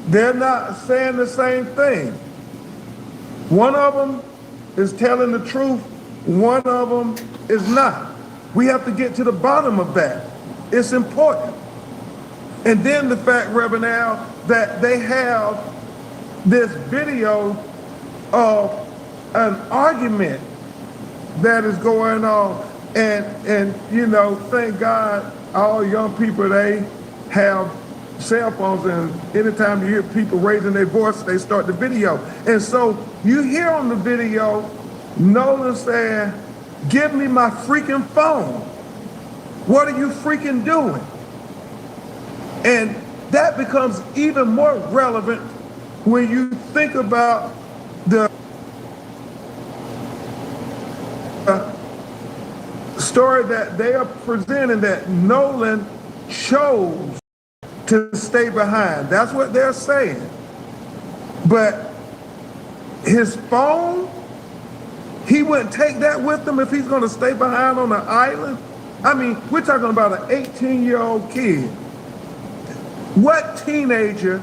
They're not saying the same thing. One of them is telling the truth, one of them is not. We have to get to the bottom of that. It's important. And then the fact, Reverend Al, that they have this video of an argument that is going on. And you know, thank God, all young people, they have cell phones, and anytime you hear people raising their voice, they start the video. And so you hear on the video, Nolan saying, "Give me my freaking phone. What are you freaking doing?" And that becomes even more relevant when you think about the story that they are presenting, that Nolan chose to stay behind. That's what they're saying. But his phone, he wouldn't take that with him if he's going to stay behind on the island. I mean, we're talking about an 18-year-old kid. What teenager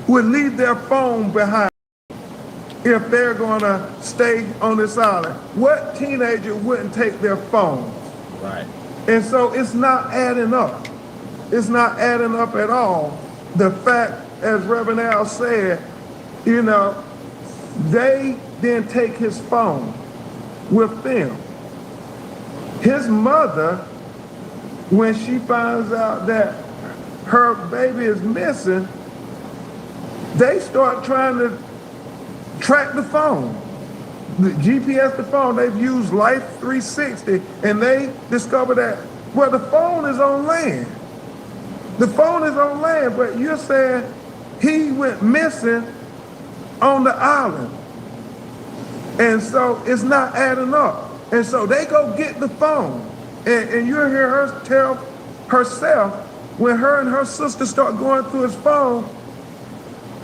would leave their phone behind if they're going to stay on this island? What teenager wouldn't take their phone? Right. And so it's not adding up. It's not adding up at all. The fact, as Reverend Al said, you know, they didn't take his phone with them. His mother, when she finds out that her baby is missing, they start trying to track the phone. The GPS, the phone, they've used Life 360, and they discover that, well, the phone is on land. The phone is on land, but you're saying he went missing on the island. And so it's not adding up. And so they go get the phone. And you'll hear her tell herself, when her and her sister start going through his phone,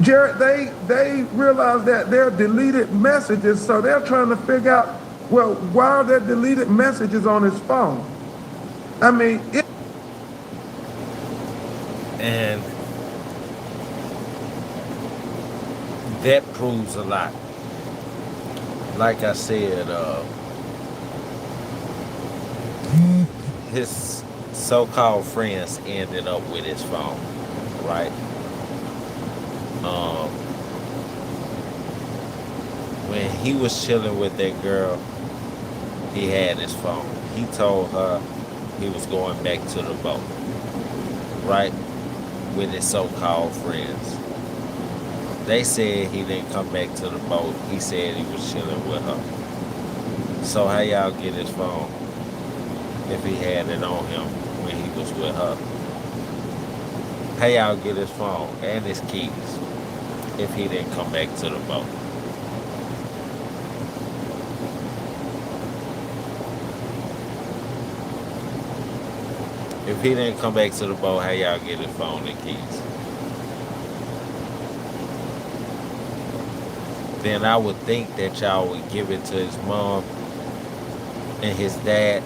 Jared, they realize that there are deleted messages, so they're trying to figure out, well, why are there deleted messages on his phone? I mean, And that proves a lot. Like I said, his so-called friends ended up with his phone, right? When he was chilling with that girl, he had his phone. He told her he was going back to the boat, right? With his so-called friends. They said he didn't come back to the boat. He said he was chilling with her. So how y'all get his phone if he had it on him when he was with her? How y'all get his phone and his keys if he didn't come back to the boat? If he didn't come back to the boat, how y'all get his phone and keys? Then I would think that y'all would give it to his mom and his dad,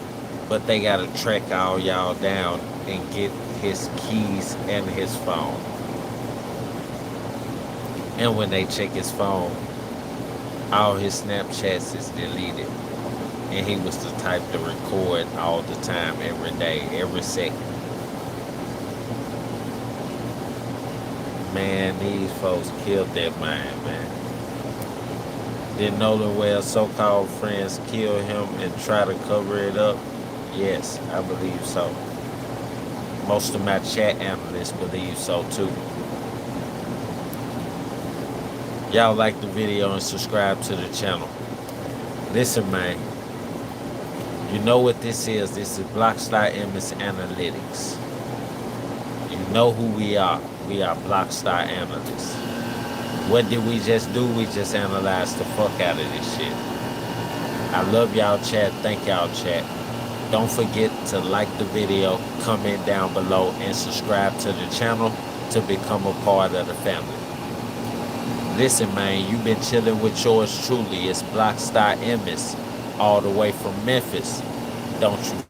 but they gotta track all y'all down and get his keys and his phone. And when they check his phone, all his Snapchats is deleted. And he was the type to record all the time, every day, every second. Man, these folks killed that man. Did Nolan Well's so-called friends kill him and try to cover it up? Yes, I believe so. Most of my chat analysts believe so too. Y'all like the video and subscribe to the channel. Listen, man. You know what this is. This is Blocstarr Imis Analytics. You know who we are. We are Blocstarr Analysts. What did we just do? We just analyzed the fuck out of this shit. I love y'all, chat. Thank y'all, chat. Don't forget to like the video, comment down below, and subscribe to the channel to become a part of the family. Listen, man, you've been chilling with yours truly. It's Blocstarr Imis, all the way from Memphis. Don't you